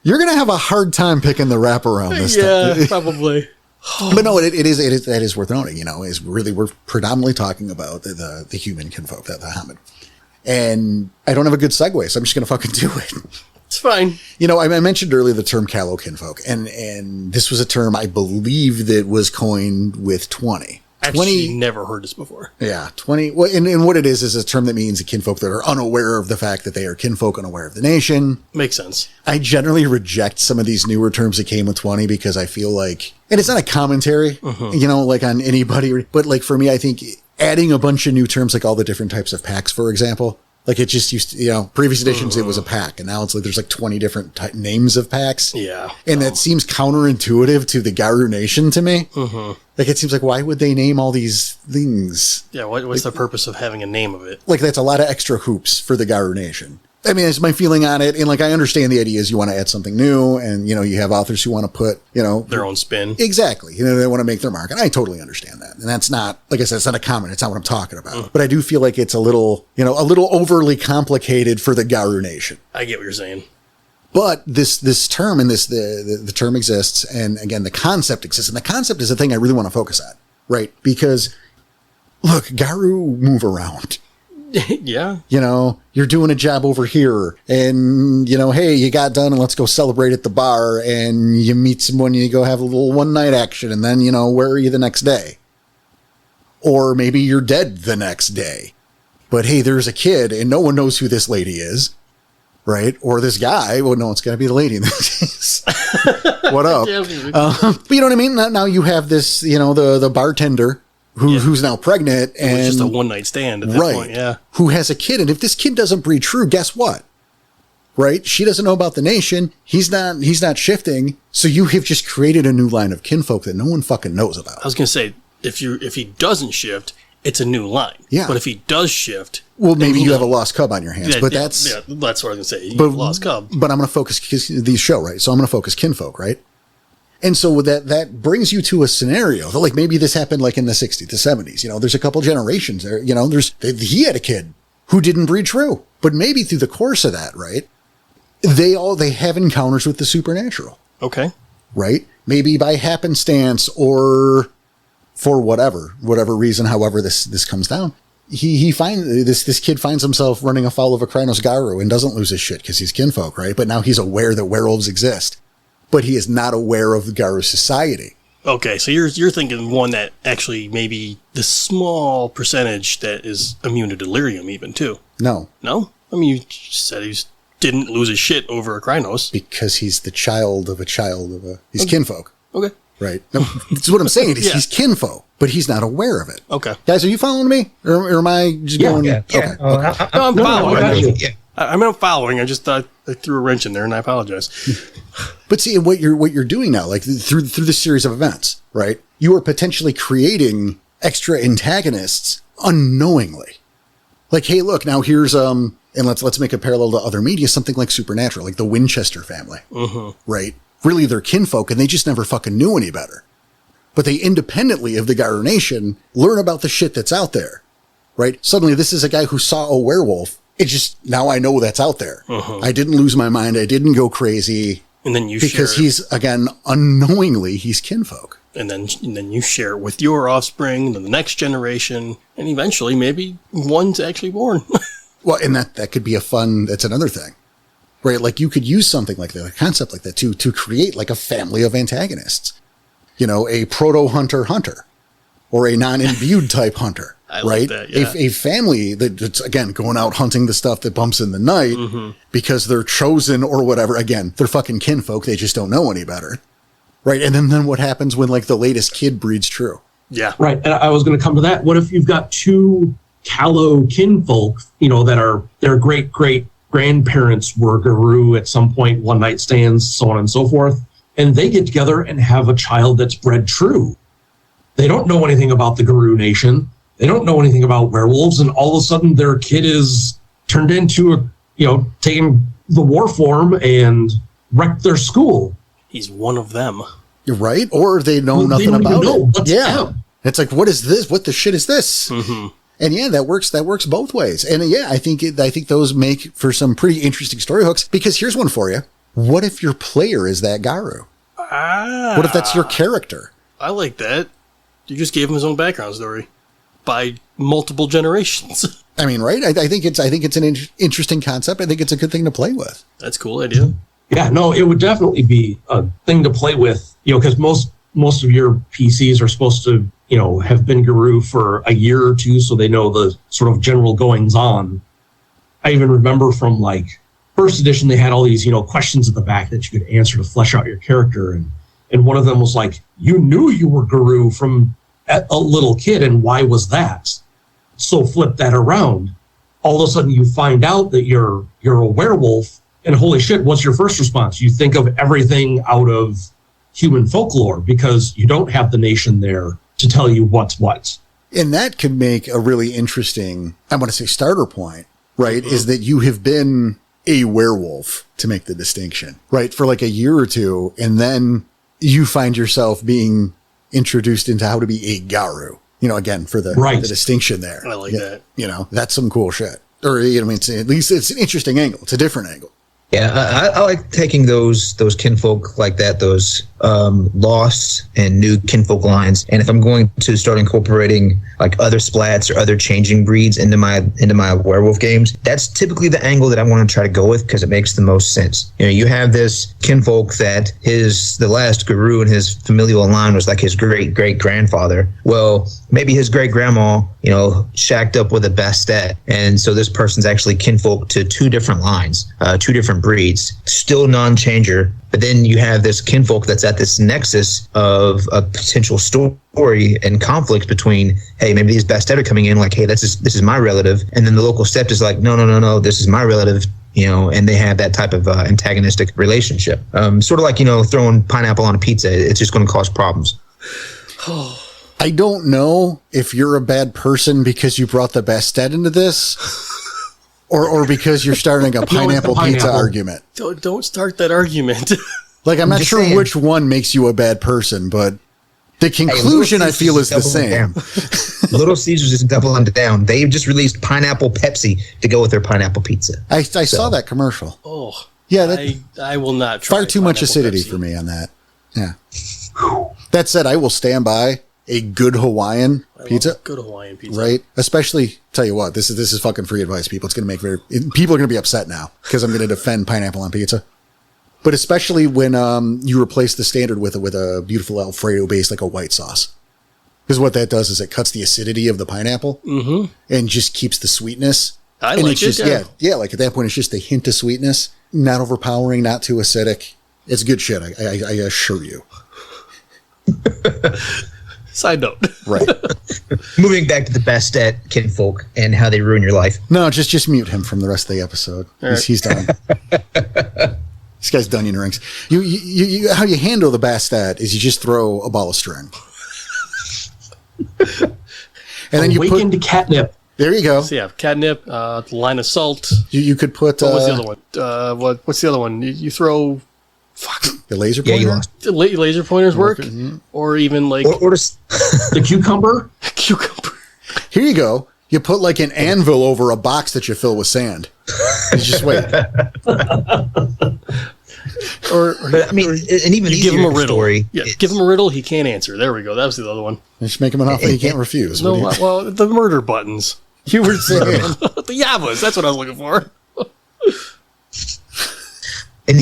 You're going to have a hard time picking the wraparound this time. Yeah, probably. But no, that is worth noting, is really, we're predominantly talking about the human kinfolk, the Hamid. And I don't have a good segue, so I'm just going to fucking do it. It's fine. I mentioned earlier the term callow kinfolk, and this was a term I believe that was coined with 20. Actually, never heard this before. Yeah, 20. Well, and what it is a term that means the kinfolk that are unaware of the fact that they are kinfolk, unaware of the nation. Makes sense. I generally reject some of these newer terms that came with 20 because I feel like, and it's not a commentary, like on anybody, but like for me, I think adding a bunch of new terms, like all the different types of packs, for example, like it just used to, previous editions, it was a pack, and now it's like there's like 20 different names of packs. Yeah. And that seems counterintuitive to the Garu Nation to me. Like it seems like, why would they name all these things? Yeah, what's the purpose of having a name of it? Like that's a lot of extra hoops for the Garu Nation. I mean, it's my feeling on it. And like, I understand the idea is you want to add something new and, you have authors who want to put, their own spin. Exactly. They want to make their mark. And I totally understand that. And that's not, like I said, it's not a comment. It's not what I'm talking about. But I do feel like it's a little overly complicated for the Garu Nation. I get what you're saying. But this term and the term exists. And again, the concept exists. And the concept is the thing I really want to focus on, right? Because look, Garu move around. Yeah. You're doing a job over here and, hey, you got done and let's go celebrate at the bar and you meet someone, you go have a little one night action and then, where are you the next day? Or maybe you're dead the next day. But hey, there's a kid and no one knows who this lady is, right? Or this guy. Well, no, it's got to be the lady in this case. What up? But you know what I mean? Now you have this, the bartender who's now pregnant and it's just a one night stand at that point. Yeah. Who has a kid. And if this kid doesn't breed true, guess what? Right? She doesn't know about the nation. He's not shifting. So you have just created a new line of kinfolk that no one fucking knows about. I was going to say, if he doesn't shift, it's a new line. Yeah. But if he does shift, well, maybe you have a lost cub on your hands. But that's what I was going to say. Lost cub. But I'm going to focus the show, right? So I'm going to focus kinfolk, right? And so that brings you to a scenario that like maybe this happened like in the 60s, the 70s. There's a couple generations there. He had a kid who didn't breed true, but maybe through the course of that, right? They have encounters with the supernatural. Okay. Right? Maybe by happenstance or for whatever reason, however this comes down. This kid finds himself running afoul of a Krynos Garu and doesn't lose his shit because he's kinfolk, right? But now he's aware that werewolves exist. But he is not aware of the Garu society. Okay, so you're thinking one that actually maybe the small percentage that is immune to delirium even too. No. No? I mean, you said he didn't lose his shit over a Krynos. Because he's the child of he's kinfolk. Okay. Right. No, that's what I'm saying. He's kinfolk, but he's not aware of it. Okay. Guys, are you following me? Or am I just going? Yeah. Okay. I'm following. I'm following. I just thought I threw a wrench in there and I apologize. But see, what you're doing now, like through this series of events, right? You are potentially creating extra antagonists unknowingly. Like, hey, look, now here's and let's make a parallel to other media, something like Supernatural, like the Winchester family, right? Really, they're kinfolk, and they just never fucking knew any better. But they independently of the Garu Nation learn about the shit that's out there, right? Suddenly, this is a guy who saw a werewolf. It just now I know that's out there. I didn't lose my mind. I didn't go crazy. And then because he's again unknowingly he's kinfolk. And then you share it with your offspring, and then the next generation, and eventually maybe one's actually born. Well, and that could be that's another thing, right? Like you could use something like that, a concept like that to create like a family of antagonists. A proto hunter, or a non-imbued type hunter. right? Like that, yeah. A family that's, again, going out hunting the stuff that bumps in the night because they're chosen or whatever. Again, they're fucking kinfolk. They just don't know any better. Right. And then what happens when like the latest kid breeds true? Yeah. Right. And I was going to come to that. What if you've got two callow kinfolk, that are their great grandparents were Guru at some point, one night stands, so on and so forth. And they get together and have a child that's bred true. They don't know anything about the Guru Nation. They don't know anything about werewolves. And all of a sudden their kid is turned into taking the war form and wrecked their school. He's one of them. You're right. Or they know nothing don't about even know it. what's them. It's like, what is this? What the shit is this? And yeah, that works both ways. And yeah, I think those make for some pretty interesting story hooks, because here's one for you. What if your player is that Garu? What if that's your character? I like that. You just gave him his own background story by multiple generations. I mean, right? I think it's an interesting concept. I think it's a good thing to play with. That's a cool idea. Yeah, no, it would definitely be a thing to play with, because most of your PCs are supposed to, have been Guru for a year or two, so they know the sort of general goings on. I even remember from like first edition, they had all these, questions at the back that you could answer to flesh out your character. And one of them was like, you knew you were Guru from a little kid, and why was that? So flip that around. All of a sudden you find out that you're a werewolf, and holy shit, what's your first response? You think of everything out of human folklore because you don't have the nation there to tell you what's what. And that could make a really interesting, I want to say starter point, right? Is that you have been a werewolf, to make the distinction, right? For like a year or two. And then you find yourself being introduced into how to be a Garu, again, for the distinction there. I like that. That's some cool shit. Or, at least it's an interesting angle. It's a different angle. Yeah, I like taking those kinfolk like that, those lost and new kinfolk lines. And if I'm going to start incorporating like other splats or other changing breeds into my werewolf games, that's typically the angle that I want to try to go with, because it makes the most sense. You have this kinfolk that the last Guru in his familial line was like his great grandfather. Well, maybe his great grandma, shacked up with a Bastet, and so this person's actually kinfolk to two different lines, two different breeds, still non-changer. But then you have this kinfolk that's at this nexus of a potential story and conflict between, hey, maybe these Bastet are coming in like, hey, this is my relative, and then the local Sept is like, no, this is my relative, and they have that type of antagonistic relationship. Sort of like, throwing pineapple on a pizza. It's just going to cause problems. I don't know if you're a bad person because you brought the Bastet into this, or because you're starting a pineapple pizza argument. Don't start that argument. Like, I'm not sure which one makes you a bad person, but the conclusion I feel is the same. Little Caesars is doubling down. They've just released pineapple Pepsi to go with their pineapple pizza. I saw that commercial. Oh, yeah. I will not try. Far too much acidity for me on that. Yeah. That said, I will stand by a good Hawaiian pizza. Good Hawaiian pizza. Right? Especially, tell you what, this is fucking free advice, people. It's going to make people are going to be upset now because I'm going to defend pineapple on pizza. But especially when you replace the standard with a beautiful Alfredo base, like a white sauce. Because what that does is it cuts the acidity of the pineapple and just keeps the sweetness. I like it. Yeah, like at that point, it's just a hint of sweetness. Not overpowering, not too acidic. It's good shit, I assure you. Side note. Right. Moving back to the Bastet kinfolk and how they ruin your life. No, just mute him from the rest of the episode. He's done. This guy's done in rings. You how you handle the Bastet is you just throw a ball of string. And then you put into catnip. There you go. So yeah, catnip, line of salt. You could put. What was the other one? What's the other one? You throw. Fuck. The laser pointer? Yeah, you lost. Laser pointers work? Or even like... Or the cucumber? Cucumber. Here you go. You put like an anvil over a box that you fill with sand. You just wait. But I mean, an even you easier give him a riddle. Story. Yeah, give him a riddle, he can't answer. There we go. That was the other one. Just make him an offer he can't refuse. No, well, the murder buttons. You were saying... The Yavas, that's what I was looking for. And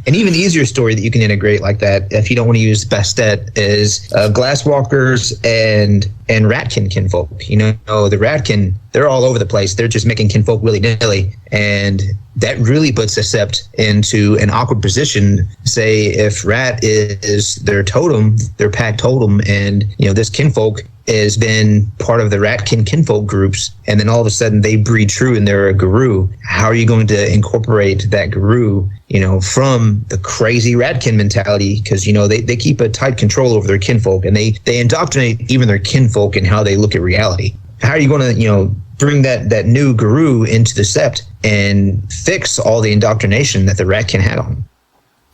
an even easier story that you can integrate like that, if you don't want to use Bastet, is Glasswalkers and Ratkin kinfolk. You know, the Ratkin, they're all over the place. They're just making kinfolk willy-nilly. And that really puts a sept into an awkward position. Say if Rat is their totem, their pack totem, and, you know, this kinfolk has been part of the Ratkin kinfolk groups, and then all of a sudden they breed true and they're a guru. How are you going to incorporate that guru, you know, from the crazy Ratkin mentality? Because, you know, they keep a tight control over their kinfolk, and they indoctrinate even their kinfolk in how they look at reality. How are you going to, you know, bring that new guru into the sept and fix all the indoctrination that the Ratkin had on?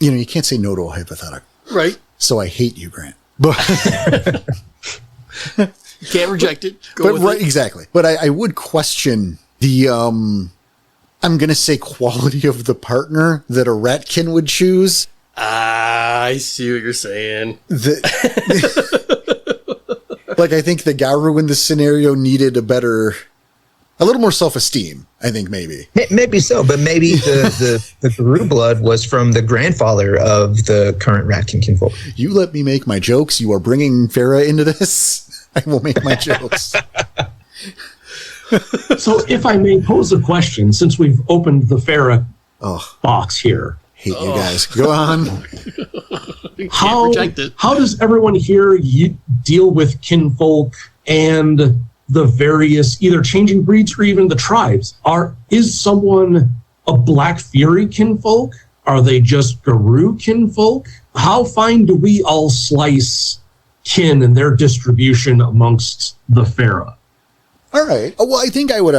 You know, you can't say no to a hypothetical. Right. So I hate you, Grant. But You can't reject it. Go with right, it. exactly. But I would question the I'm going to say quality of the partner that a Ratkin would choose. I see what you're saying. Like, I think the Garu in this scenario needed a little more self-esteem, I think, maybe. Maybe so, but maybe the guru blood was from the grandfather of the current Ratkin kinfolk. You let me make my jokes. You are bringing Farah into this. I will make my jokes. So if I may pose a question, since we've opened the Farah box here. Hate you guys. Go on. How reject it. How does everyone here deal with kinfolk and the various either changing breeds or even the tribes? Is someone a Black Fury kinfolk? Are they just Guru kinfolk? How fine do we all slice kin and their distribution amongst the Farah? All right. Well, I think I would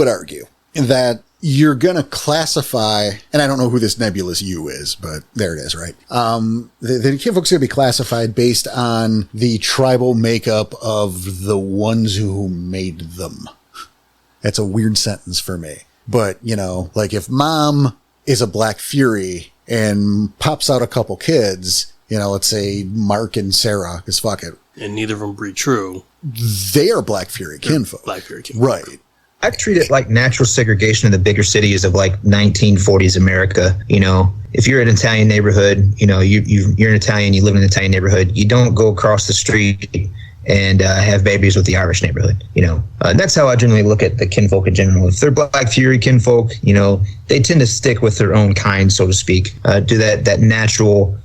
argue that you're going to classify, and I don't know who this nebulous you is, but there it is, right? The kinfolk's going to be classified based on the tribal makeup of the ones who made them. That's a weird sentence for me. But, you know, like if mom is a Black Fury and pops out a couple kids, you know, let's say Mark and Sarah, because fuck it. And neither of them breed true. They are Black Fury kinfolk. Black Fury kinfolk. Right. I treat it like natural segregation in the bigger cities of like 1940s America. You know, if you're in an Italian neighborhood, you know, you're an Italian, you live in an Italian neighborhood, you don't go across the street and have babies with the Irish neighborhood. You know, that's how I generally look at the kinfolk in general. If they're Black Fury kinfolk, you know, they tend to stick with their own kind, so to speak, do that natural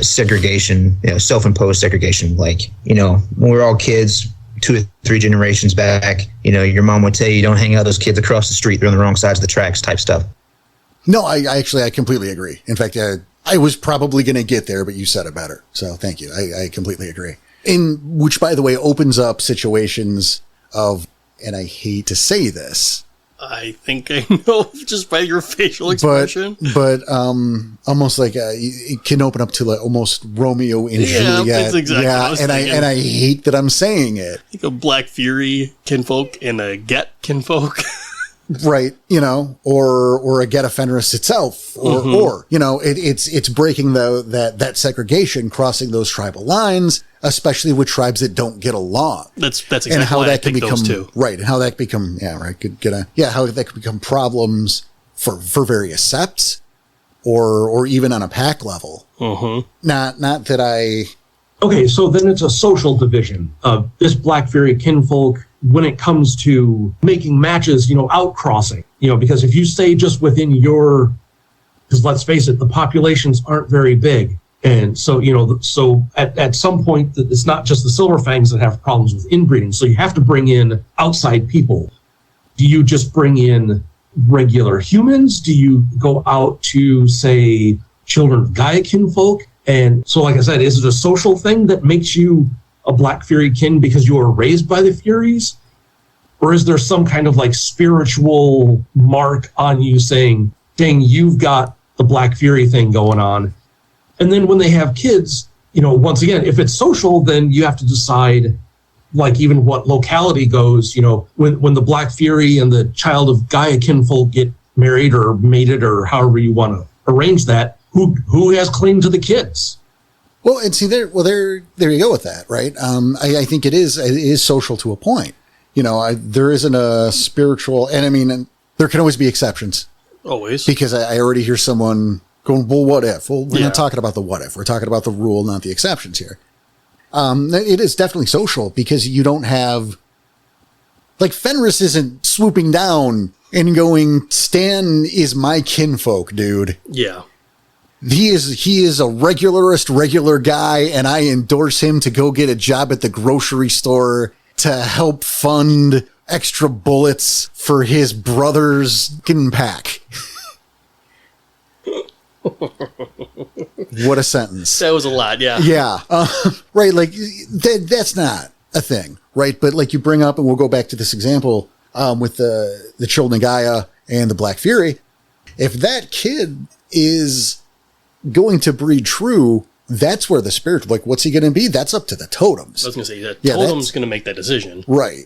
segregation, you know, self-imposed segregation. Like, you know, when we were all kids, 2 or 3 generations back, you know, your mom would tell you don't hang out with those kids across the street. They're on the wrong sides of the tracks type stuff. No, I completely agree. In fact, I was probably going to get there, but you said it better. So thank you. I completely agree. Which, by the way, opens up situations of, and I hate to say this, I think I know just by your facial expression. But almost like it can open up to like almost Romeo and Juliet. That's exactly what I was thinking. and I hate that I'm saying it. I think a Black Fury kinfolk and a Get kinfolk. Right, you know, or a Geta Fenris itself, or you know, it's breaking that segregation, crossing those tribal lines, especially with tribes that don't get along. That's exactly and how why that I can picked become those two. right, and how that can become how that can become problems for various septs, or even on a pack level. Not that I. Okay, so then it's a social division of this Black Fury kinfolk when it comes to making matches, you know, outcrossing, you know, because if you stay just within your, because let's face it, the populations aren't very big. And so, you know, so at some point it's not just the Silver Fangs that have problems with inbreeding. So you have to bring in outside people. Do you just bring in regular humans? Do you go out to, say, children of Gaia kinfolk? And so, like I said, is it a social thing that makes you a Black Fury kin because you were raised by the Furies? Or is there some kind of like spiritual mark on you saying, dang, you've got the Black Fury thing going on? And then when they have kids, you know, once again, if it's social, then you have to decide, like even what locality goes, you know, when the Black Fury and the child of Gaia kinfolk get married or mated or however you want to arrange that, who has claim to the kids? Well, and see there you go with that, right? I think it is social to a point. You know, there isn't a spiritual, and I mean, there can always be exceptions. Always. Because I already hear someone Going, well, what if? Well, we're Yeah. not talking about the what if. We're talking about the rule, not the exceptions here. It is definitely social because you don't have, like, Fenris isn't swooping down and going, Stan is my kinfolk, dude. Yeah. He is a regular guy, and I endorse him to go get a job at the grocery store to help fund extra bullets for his brother's pack. What a sentence. That was a lot, yeah. Yeah. Right. Like that's not a thing. Right. But like you bring up, and we'll go back to this example with the Children Gaia and the Black Fury. If that kid is going to breed true, that's where the spirit, like, what's he going to be? That's up to the totems. I was going to say that Yeah, totem's going to make that decision. Right.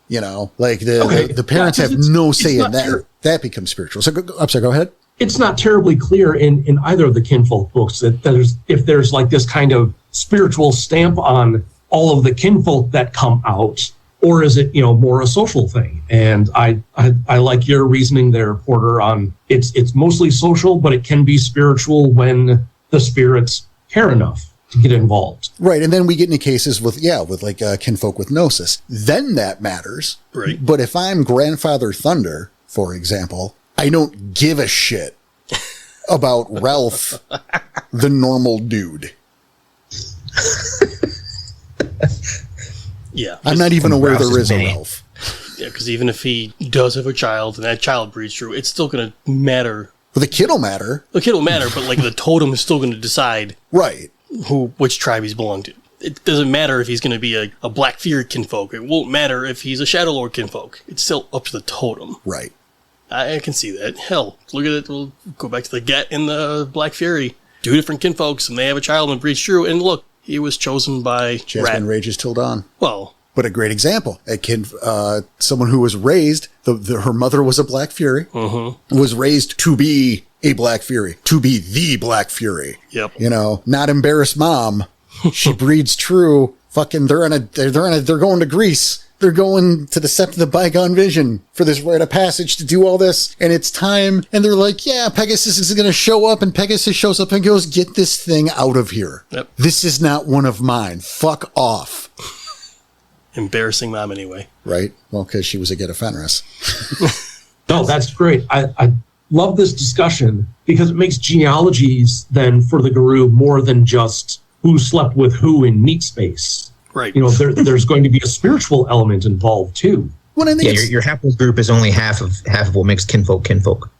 You know, like the parents have no say in that. That becomes spiritual. So I'm sorry, go ahead. It's not terribly clear in either of the Kinfolk books that there's like this kind of spiritual stamp on all of the Kinfolk that come out, or is it, more a social thing? And I like your reasoning there, Porter, on it's mostly social, but it can be spiritual when the spirits care enough to get involved. Right. And then we get into cases with like Kinfolk with Gnosis. Then that matters. Right. But if I'm Grandfather Thunder, for example, I don't give a shit about Ralph, the normal dude. Yeah. I'm not even aware there is a many. Ralph. Yeah, because even if he does have a child and that child breeds true, it's still going to matter. Well, the kid will matter. The kid will matter, but like the totem is still going to decide Right. which tribe he's belong to. It doesn't matter if he's going to be a Black Fury kinfolk. It won't matter if he's a Shadow Lord kinfolk. It's still up to the totem. Right. I can see that. Hell, look at it. We'll go back to the Get and the Black Fury. Two different kinfolks, and they have a child and breeds true. And look, he was chosen by Jasmine Rat. rages till dawn. Well, But a great example. A kid, someone who was raised, her mother was a Black Fury, was raised to be a Black Fury, to be the Black Fury. Yep. Not embarrassed mom. She breeds true. Fucking, they're going to Greece. They're going to the Sept of the Bygone Vision for this rite of passage to do all this, and it's time. And they're like, yeah, Pegasus is going to show up, and Pegasus shows up and goes, get this thing out of here. Yep. This is not one of mine. Fuck off. embarrassing mom anyway. Right? Well, because she was a Get a Fenris. No, that's great. I love this discussion because it makes genealogies then for the guru more than just who slept with who in meat space. Right. There's going to be a spiritual element involved too. Well, I think your haplogroup is only half of what makes kinfolk.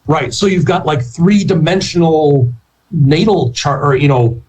Right. So you've got like 3-dimensional natal chart or,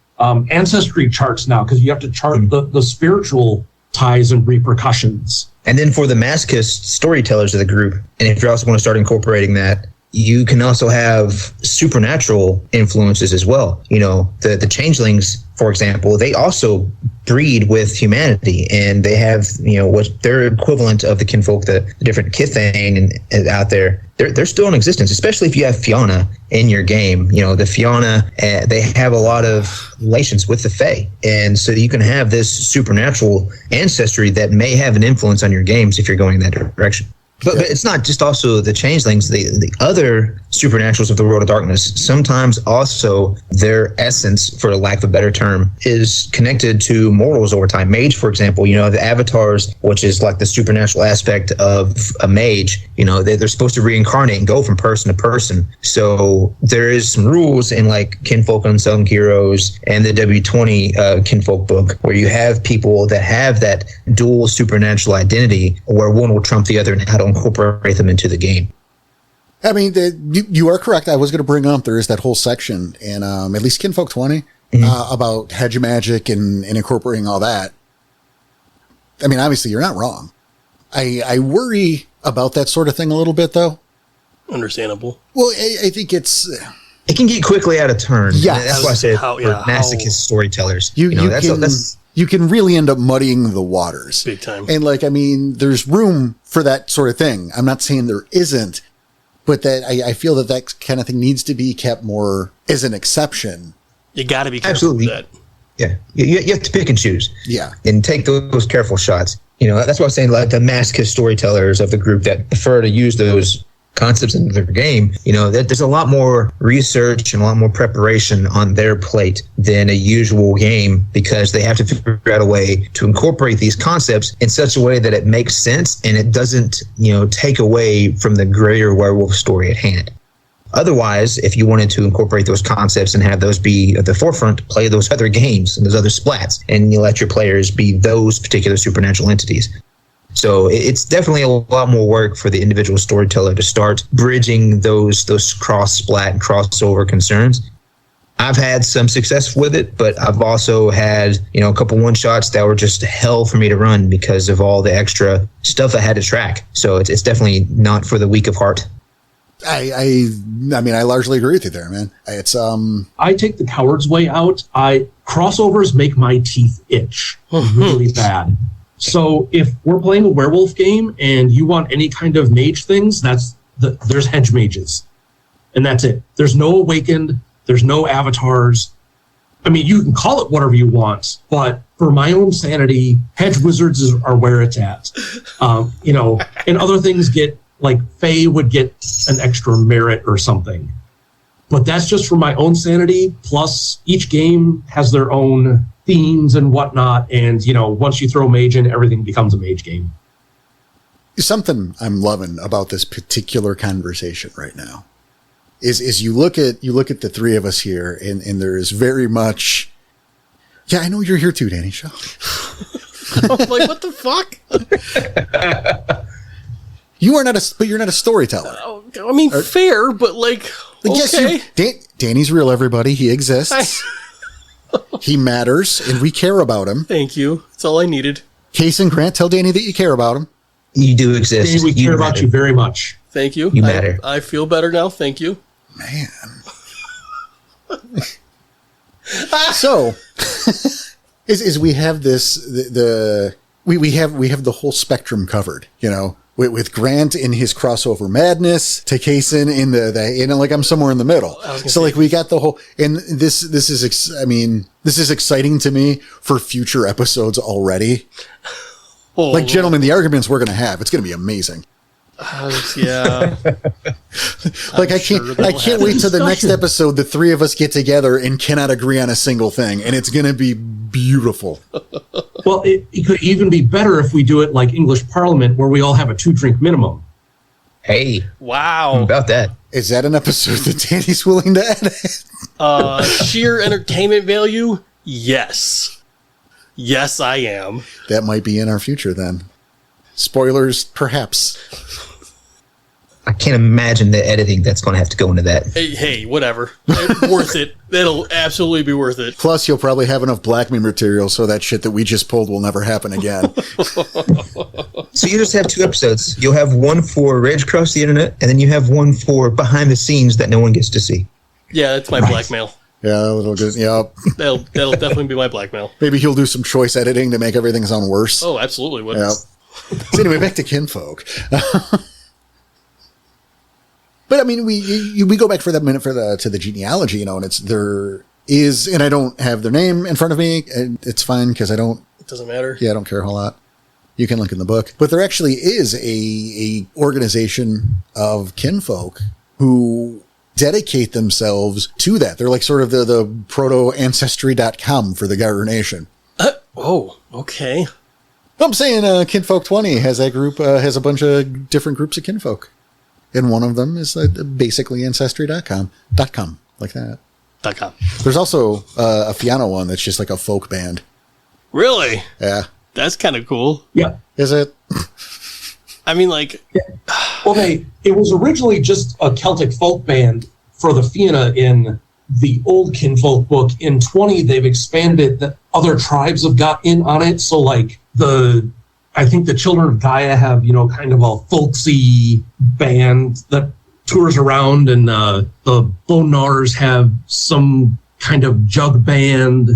ancestry charts now because you have to chart the spiritual ties and repercussions. And then for the masochist storytellers of the group, and if you also want to start incorporating that, you can also have supernatural influences as well. The changelings, for example, they also breed with humanity, and they have, what their equivalent of the kinfolk, the different Kithane and out there. They're still in existence, especially if you have Fianna in your game. The Fianna, they have a lot of relations with the Fae, and so you can have this supernatural ancestry that may have an influence on your games if you're going in that direction. But it's not just also the changelings, the other supernaturals of the world of darkness. Sometimes also their essence, for lack of a better term, is connected to mortals over time. Mage, for example, the avatars, which is like the supernatural aspect of a mage, they're supposed to reincarnate and go from person to person. So there is some rules in like Kinfolk Unsung Heroes and the W20 Kinfolk book where you have people that have that dual supernatural identity where one will trump the other and how to incorporate them into the game. I mean, you are correct. I was going to bring up, there is that whole section in at least Kinfolk 20 about hedge magic and incorporating all that. I mean, obviously, you're not wrong. I worry about that sort of thing a little bit, though. Understandable. Well, I think it can get quickly out of turn. Yes. That's why I said for masochist storytellers. You can really end up muddying the waters. Big time. And there's room for that sort of thing. I'm not saying there isn't, but that I feel that kind of thing needs to be kept more as an exception. You got to be careful with that. Yeah. You have to pick and choose. Yeah. And take those careful shots. That's why I'm saying like the masochist storytellers of the group that prefer to use those concepts into their game, that there's a lot more research and a lot more preparation on their plate than a usual game, because they have to figure out a way to incorporate these concepts in such a way that it makes sense and it doesn't, take away from the greater werewolf story at hand. Otherwise, if you wanted to incorporate those concepts and have those be at the forefront, play those other games and those other splats, and you let your players be those particular supernatural entities. So it's definitely a lot more work for the individual storyteller to start bridging those cross-splat and crossover concerns. I've had some success with it, but I've also had, a couple one-shots that were just hell for me to run because of all the extra stuff I had to track. So it's definitely not for the weak of heart. I mean, I largely agree with you there, man. It's I take the coward's way out. Crossovers make my teeth itch really bad. So if we're playing a werewolf game and you want any kind of mage things, there's hedge mages, and that's it. There's no awakened. There's no avatars. I mean, you can call it whatever you want, but for my own sanity, hedge wizards are where it's at. And other things get, like Fae would get an extra merit or something. But that's just for my own sanity. Plus, each game has their own themes and whatnot. And, once you throw mage in, everything becomes a mage game. Something I'm loving about this particular conversation right now is you look at the three of us here, and there is very much. Yeah, I know you're here too, Danny. Show. I'm like, what the fuck? You're not a storyteller. I mean, fair, but like, okay. Yes, Danny's real, everybody. He exists. He matters, and we care about him. Thank you. That's all I needed. Cason, Grant, tell Danny that you care about him. You do exist. Danny, we care about you very much. Thank you. You matter. I feel better now. Thank you. Man. So, is we have this we have the whole spectrum covered, with Grant in his crossover madness, to Cason in like I'm somewhere in the middle. So like we got the whole, and this is exciting to me for future episodes already. Oh, like, gentlemen, the arguments we're going to have, it's going to be amazing. Yeah. Like I can't wait till the next episode. The three of us get together and cannot agree on a single thing, and it's going to be beautiful. Well, it could even be better if we do it like English Parliament, where we all have a 2-drink minimum. Hey, wow. how about that? Is that an episode that Danny's willing to edit? Sheer entertainment value? Yes. Yes, I am. That might be in our future then. Spoilers, perhaps. I can't imagine the editing that's going to have to go into that. Hey, whatever. Worth it. It'll absolutely be worth it. Plus, you'll probably have enough Black Me material so that shit that we just pulled will never happen again. So you just have 2 episodes. You'll have one for Rage Across the Internet, and then you have one for behind the scenes that no one gets to see. Yeah, that's my blackmail. Yeah, that'll just, yeah. That'll definitely be my blackmail. Maybe he'll do some choice editing to make everything sound worse. Oh, absolutely. What? Yeah. So anyway, back to Kinfolk. But I mean, we go back for that minute to the genealogy, and there is, and I don't have their name in front of me. And it's fine because I don't. It doesn't matter. Yeah, I don't care a whole lot. You can link in the book, but there actually is a organization of Kinfolk who dedicate themselves to that. They're like sort of the proto-ancestry.com for the Gyro Nation. Oh, okay. I'm saying Kinfolk 20 has that group, has a bunch of different groups of Kinfolk. And one of them is basically ancestry.com, like that. .com. There's also a Fiano one that's just like a folk band. Really? Yeah. That's kind of cool. Yeah. Is it? I mean, like... Yeah. Well, it was originally just a Celtic folk band for the Fianna in the old Kinfolk book. In 20, they've expanded that other tribes have got in on it. So, like, I think the Children of Gaia have, kind of a folksy band that tours around, and the Bonars have some kind of jug band,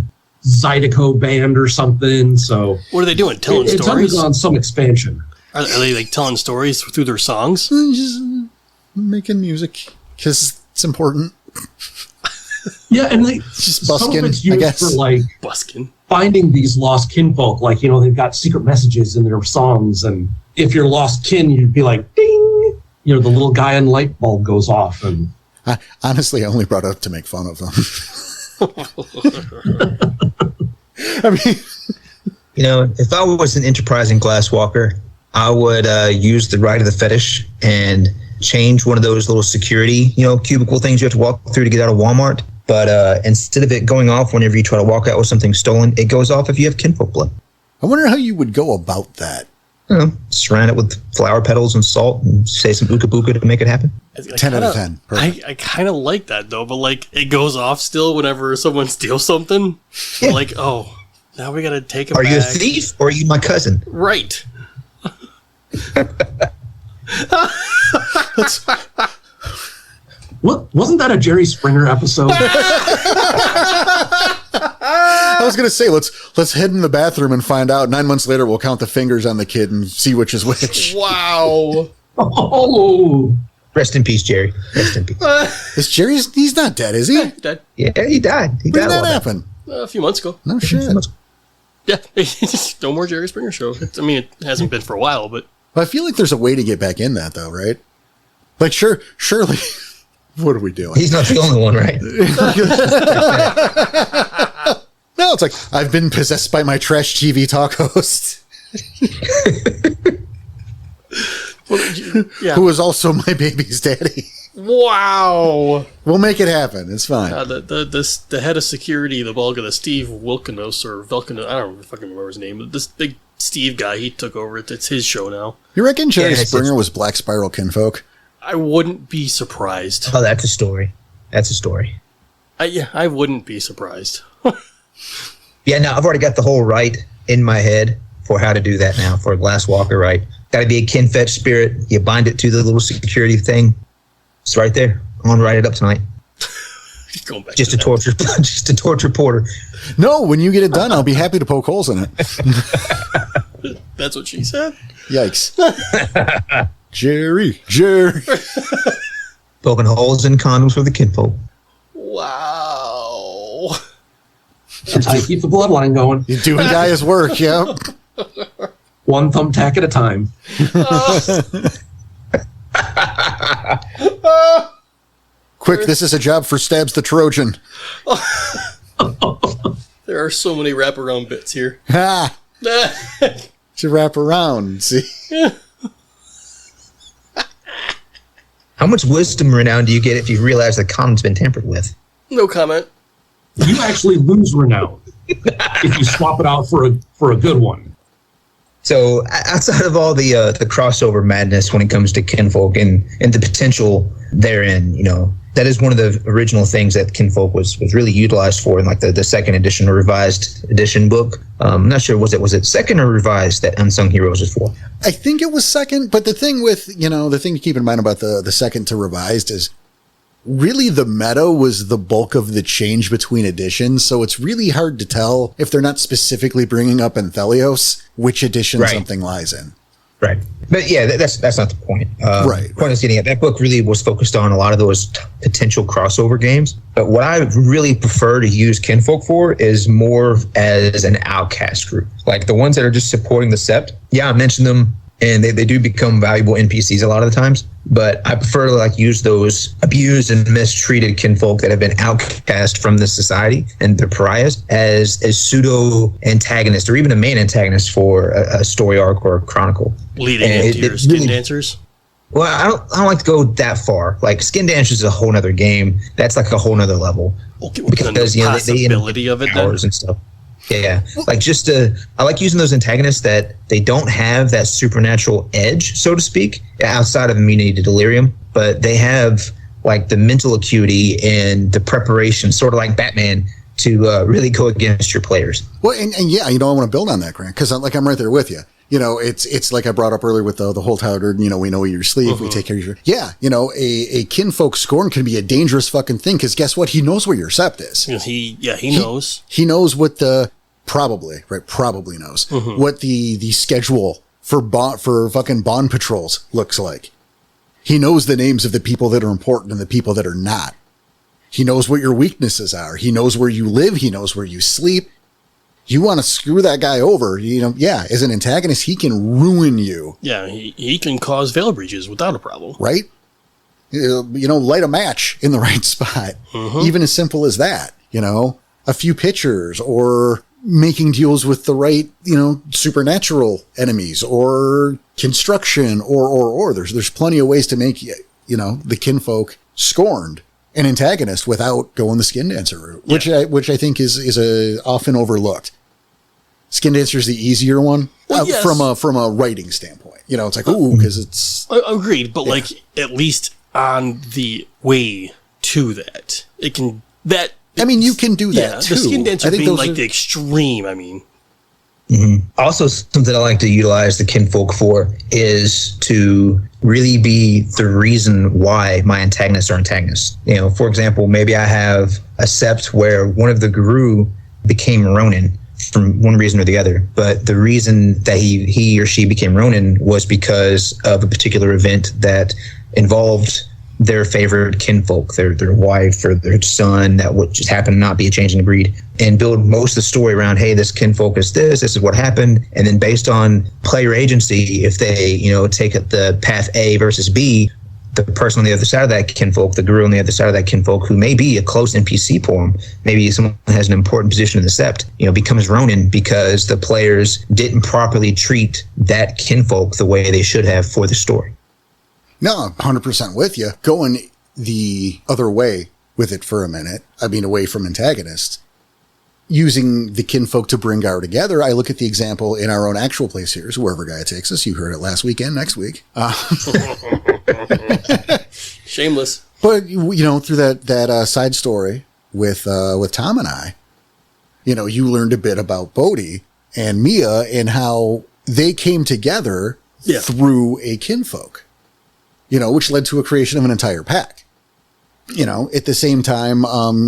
Zydeco band or something. So what are they doing? Telling it's stories? It's undergone some expansion. Are they like telling stories through their songs? Just making music because it's important. Yeah, and just some of it's busking, I used guess. for like Busking. finding these lost kinfolk. Like, they've got secret messages in their songs, and if you're lost kin, you'd be like, ding, the little guy in light bulb goes off. And Honestly, I only brought it up to make fun of them. I mean, if I was an enterprising glasswalker, I would use the rite of the fetish and change one of those little security, cubicle things you have to walk through to get out of Walmart. But instead of it going off whenever you try to walk out with something stolen, it goes off if you have kinfolk blood. I wonder how you would go about that. Surround it with flower petals and salt and say some ooka booka to make it happen. 10 out of 10. I kind of like that, though, but, it goes off still whenever someone steals something. Yeah. Oh, now we got to take it back. Are you a thief or are you my cousin? Right. What wasn't that a Jerry Springer episode? I was going to say, let's head in the bathroom and find out. 9 months later, we'll count the fingers on the kid and see which is which. Wow. Oh. Rest in peace, Jerry. Rest in peace. Is Jerry's? He's not dead, is he? Dead. Yeah, he died. He When died. did that happen? A few months ago. No shit. Yeah. No more Jerry Springer show. It hasn't been for a while, but. Well, I feel like there's a way to get back in that, though, right? Surely. What are we doing? He's not the only one, right? No, it's like, I've been possessed by my trash TV talk host. Yeah. Who is also my baby's daddy. Wow. We'll make it happen. It's fine. The head of security, the bulk of the Steve Wilkenos or Velkenos, I don't fucking remember his name. But this big Steve guy, he took over it. It's his show now. You reckon Jerry Springer was Black Spiral Kinfolk? I wouldn't be surprised. Oh, that's a story. That's a story. I wouldn't be surprised. Yeah, no, I've already got the whole rite in my head for how to do that now for a glasswalker rite. Got to be a kin fetch spirit. You bind it to the little security thing. It's right there. I'm gonna write it up tonight. Going back Just to torture, just to torture Porter. No, when you get it done, I'll be happy to poke holes in it. That's what she said. Yikes. Jerry. Poking holes in condoms for the kinfolk. Wow. That's how you keep the bloodline going. You're doing Guy's work, yeah. One thumbtack at a time. Quick, this is a job for Stabs the Trojan. There are so many wraparound bits here. Ha! To wrap around, see? How much wisdom renown do you get if you realize the condom's been tampered with? No comment. You actually lose renown if you swap it out for a good one. So outside of all the crossover madness when it comes to kinfolk and the potential therein, that is one of the original things that kinfolk was really utilized for in like the second edition or revised edition book. I'm not sure, was it second or revised that Unsung Heroes is for? I think it was second, but the thing with, the thing to keep in mind about the second to revised is really the meta was the bulk of the change between editions, so it's really hard to tell if they're not specifically bringing up Anthelios, which edition something lies in. Right. But yeah, that's not the point. Right. The point is getting at that book really was focused on a lot of those potential crossover games. But what I really prefer to use kinfolk for is more as an outcast group. Like the ones that are just supporting the sept. Yeah, I mentioned them and they do become valuable NPCs a lot of the times. But I prefer to use those abused and mistreated kinfolk that have been outcast from the society and they're pariahs as pseudo antagonists or even a main antagonist for a story arc or a chronicle. Leading into your skin dancers? Well, I don't like to go that far. Like skin dancers is a whole nother game. That's like a whole nother level. Okay, because the possibility of it powers and stuff. Yeah, I like using those antagonists that they don't have that supernatural edge, so to speak, outside of immunity to delirium, but they have like the mental acuity and the preparation, sort of like Batman, to really go against your players. Well, and yeah, I want to build on that, Grant, because I'm right there with you. It's like I brought up earlier with the whole Touted, we know your sleeve, we take care of your... Yeah, a kinfolk scorn can be a dangerous fucking thing, because guess what? He knows where your sept is. He knows. He knows what probably knows what the schedule for fucking bond patrols looks like. He knows the names of the people that are important and the people that are not. He knows what your weaknesses are. He knows where you live. He knows where you sleep. You want to screw that guy over, as an antagonist, he can ruin you. Yeah, he can cause veil breaches without a problem. Right? Light a match in the right spot. Even as simple as that, a few pictures or making deals with the right, supernatural enemies or construction or there's plenty of ways to make, the kinfolk scorned an antagonist without going the skin dancer route, which I think is often overlooked. Skin dancer is the easier one yes. from a writing standpoint. It's like, because it's agreed, but at least on the way to that, it can that. You can do that too. The skin dancer being the extreme. Also, something I like to utilize the kinfolk for is to really be the reason why my antagonists are antagonists. For example, maybe I have a sept where one of the guru became Ronin from one reason or the other, but the reason that he or she became Ronin was because of a particular event that involved their favorite kinfolk, their wife or their son, that would just happen to not be a change in the breed, and build most of the story around, hey, this kinfolk is this is what happened. And then based on player agency, if they, take the path A versus B, the person on the other side of that kinfolk, the guru on the other side of that kinfolk, who may be a close NPC for him, maybe someone has an important position in the sept, becomes Ronin because the players didn't properly treat that kinfolk the way they should have for the story. No, 100% with you. Going the other way with it for a minute, away from antagonists, using the kinfolk to bring Gar together. I look at the example in our own actual play series, wherever Gaia takes us. You heard it last weekend, next week. Shameless. But, through that side story with Tom and I, you learned a bit about Bodhi and Mia and how they came together through a kinfolk. Which led to a creation of an entire pack. At the same time,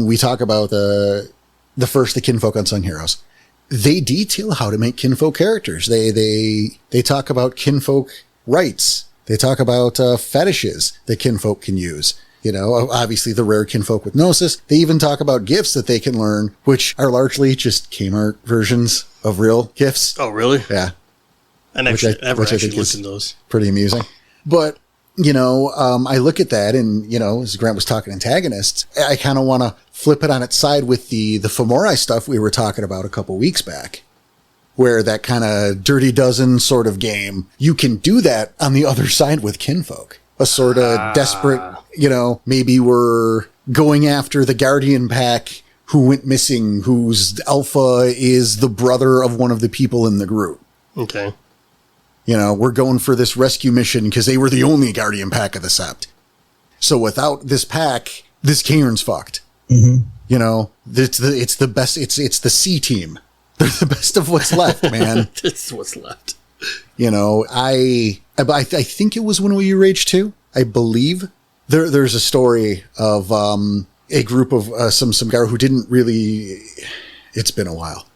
we talk about the Kinfolk Unsung Heroes. They detail how to make kinfolk characters. They talk about kinfolk rights. They talk about fetishes that kinfolk can use. Obviously the rare kinfolk with Gnosis. They even talk about gifts that they can learn, which are largely just Kmart versions of real gifts. Oh, really? Yeah. I never actually looked at those. Pretty amusing. But I look at that and, as Grant was talking antagonists, I kind of want to flip it on its side with the Fomori stuff we were talking about a couple weeks back, where that kind of Dirty Dozen sort of game, you can do that on the other side with kinfolk. A sort of desperate, maybe we're going after the Guardian pack who went missing, whose alpha is the brother of one of the people in the group. Okay. We're going for this rescue mission because they were the only Guardian pack of the Sept. So without this pack, this Cairn's fucked. It's the best. It's the C team. They're the best of what's left, man. It's what's left. I think it was when we Rage 2. I believe there's a story of a group of some guy who didn't really. It's been a while.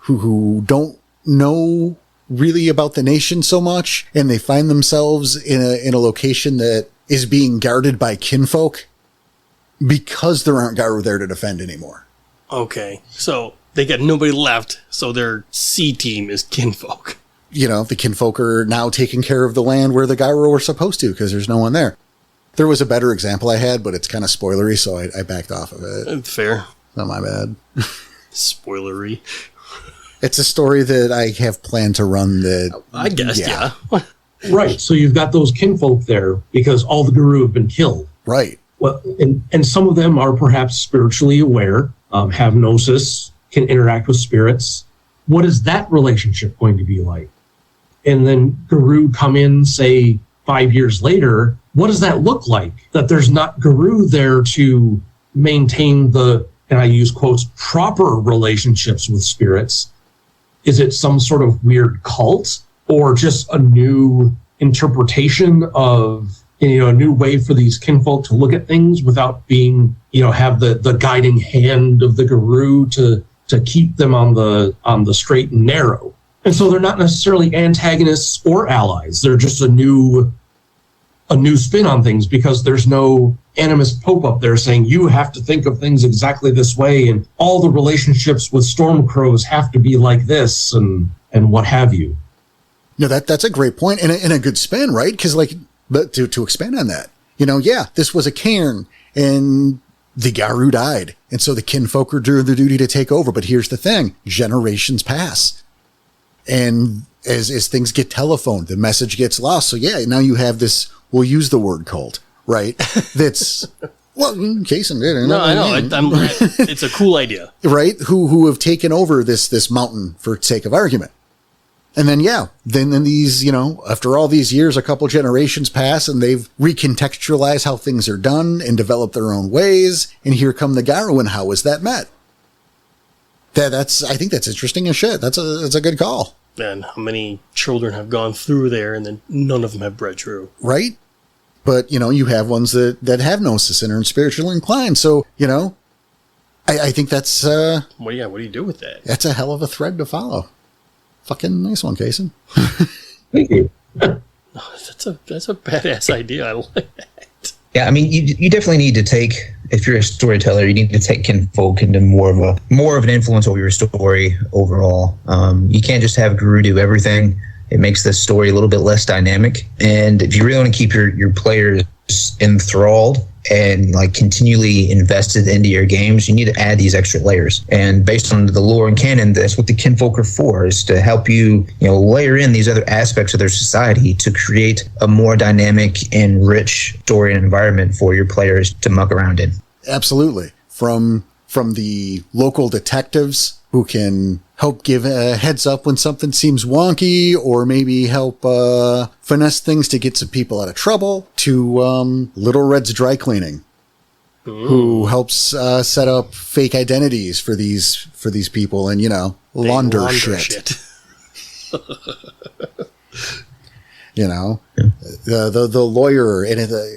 Who don't know really about the nation so much, and they find themselves in a location that is being guarded by kinfolk because there aren't Garu there to defend anymore. Okay, so they got nobody left, so their C team is kinfolk. The kinfolk are now taking care of the land where the Garu were supposed to because there's no one there. There was a better example I had, but it's kind of spoilery, so I backed off of it. Fair. Not my bad. Spoilery. It's a story that I have planned to run that... I guess, yeah. Right, so you've got those kinfolk there because all the guru have been killed. Right. Well, and some of them are perhaps spiritually aware, have gnosis, can interact with spirits. What is that relationship going to be like? And then guru come in, say, 5 years later, what does that look like? That there's not guru there to maintain the, and I use quotes, proper relationships with spirits. Is it some sort of weird cult or just a new interpretation of, a new way for these kinfolk to look at things without being, have the guiding hand of the guru to keep them on the straight and narrow? And so they're not necessarily antagonists or allies. They're just a new a new spin on things because there's no animus pope up there saying you have to think of things exactly this way and all the relationships with storm crows have to be like this and what have you. No, that's a great point and a good spin, right? Because but to expand on that, this was a cairn and the Garu died. And so the kinfolk are doing the duty to take over. But here's the thing, generations pass. And as things get telephoned, the message gets lost. So yeah, now you have this, we'll use the word cult, right? That's, well, Cason did. No, I know. It's a cool idea. Right? Who have taken over this mountain for sake of argument. And then, then these, after all these years, a couple generations pass and they've recontextualized how things are done and developed their own ways. And here come the Garu, and how was that met? I think that's interesting as shit. That's a good call. And how many children have gone through there and then none of them have bred true. Right? But, you have ones that have gnosis and are spiritually inclined. So, I think that's... What do you do with that? That's a hell of a thread to follow. Fucking nice one, Cason. Thank you. That's a badass idea. I like that. Yeah, I mean, you definitely need to take, if you're a storyteller, you need to take kinfolk into more of an influence over your story overall. You can't just have Guru do everything. It makes the story a little bit less dynamic. And if you really want to keep your players enthralled and continually invested into your games, you need to add these extra layers. And based on the lore and canon, that's what the kinfolk are for, is to help you, layer in these other aspects of their society to create a more dynamic and rich story and environment for your players to muck around in. Absolutely. From the local detectives who can help give a heads up when something seems wonky, or maybe help finesse things to get some people out of trouble, to Little Red's dry cleaning, who helps set up fake identities for these people and launder shit. The lawyer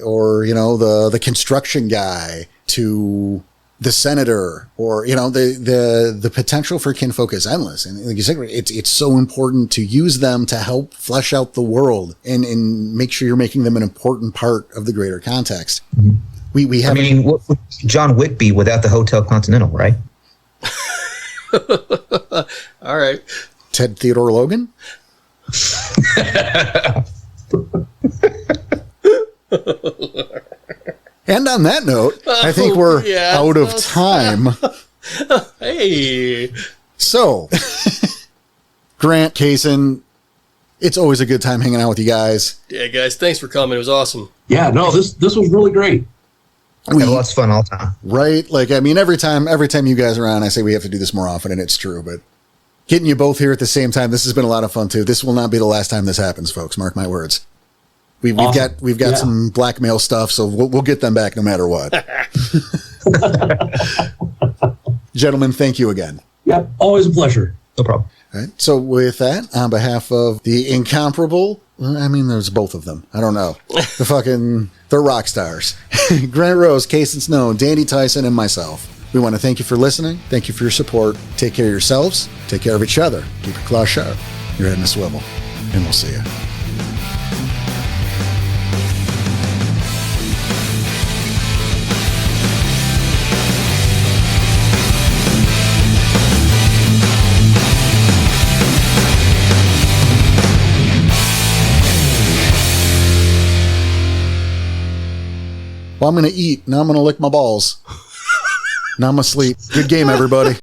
or the construction guy to the senator, or the potential for kinfolk is endless, and like you said, it's so important to use them to help flesh out the world and make sure you're making them an important part of the greater context. Mm-hmm. We have. I mean, what would John Wick be without the Hotel Continental, right? All right, Ted Theodore Logan. And on that note, I think we're out of time. Hey. So, Grant, Cason, it's always a good time hanging out with you guys. Yeah, guys, thanks for coming. It was awesome. Yeah, no, this was really great. We had lots of fun all the time. Right? Every time you guys are on, I say we have to do this more often, and it's true, but getting you both here at the same time, this has been a lot of fun too. This will not be the last time this happens, folks. Mark my words. We've got some blackmail stuff, so we'll get them back no matter what. Gentlemen, thank you again. Yeah, always a pleasure. No problem. All right. So with that, on behalf of the incomparable, there's both of them. I don't know. They're rock stars. Grant Rose, Cason Snow, Danny Tyson, and myself. We want to thank you for listening. Thank you for your support. Take care of yourselves. Take care of each other. Keep your claws sharp. Your head in a swivel. And we'll see you. Well, I'm going to eat. Now I'm going to lick my balls. Now I'm asleep. Good game, everybody.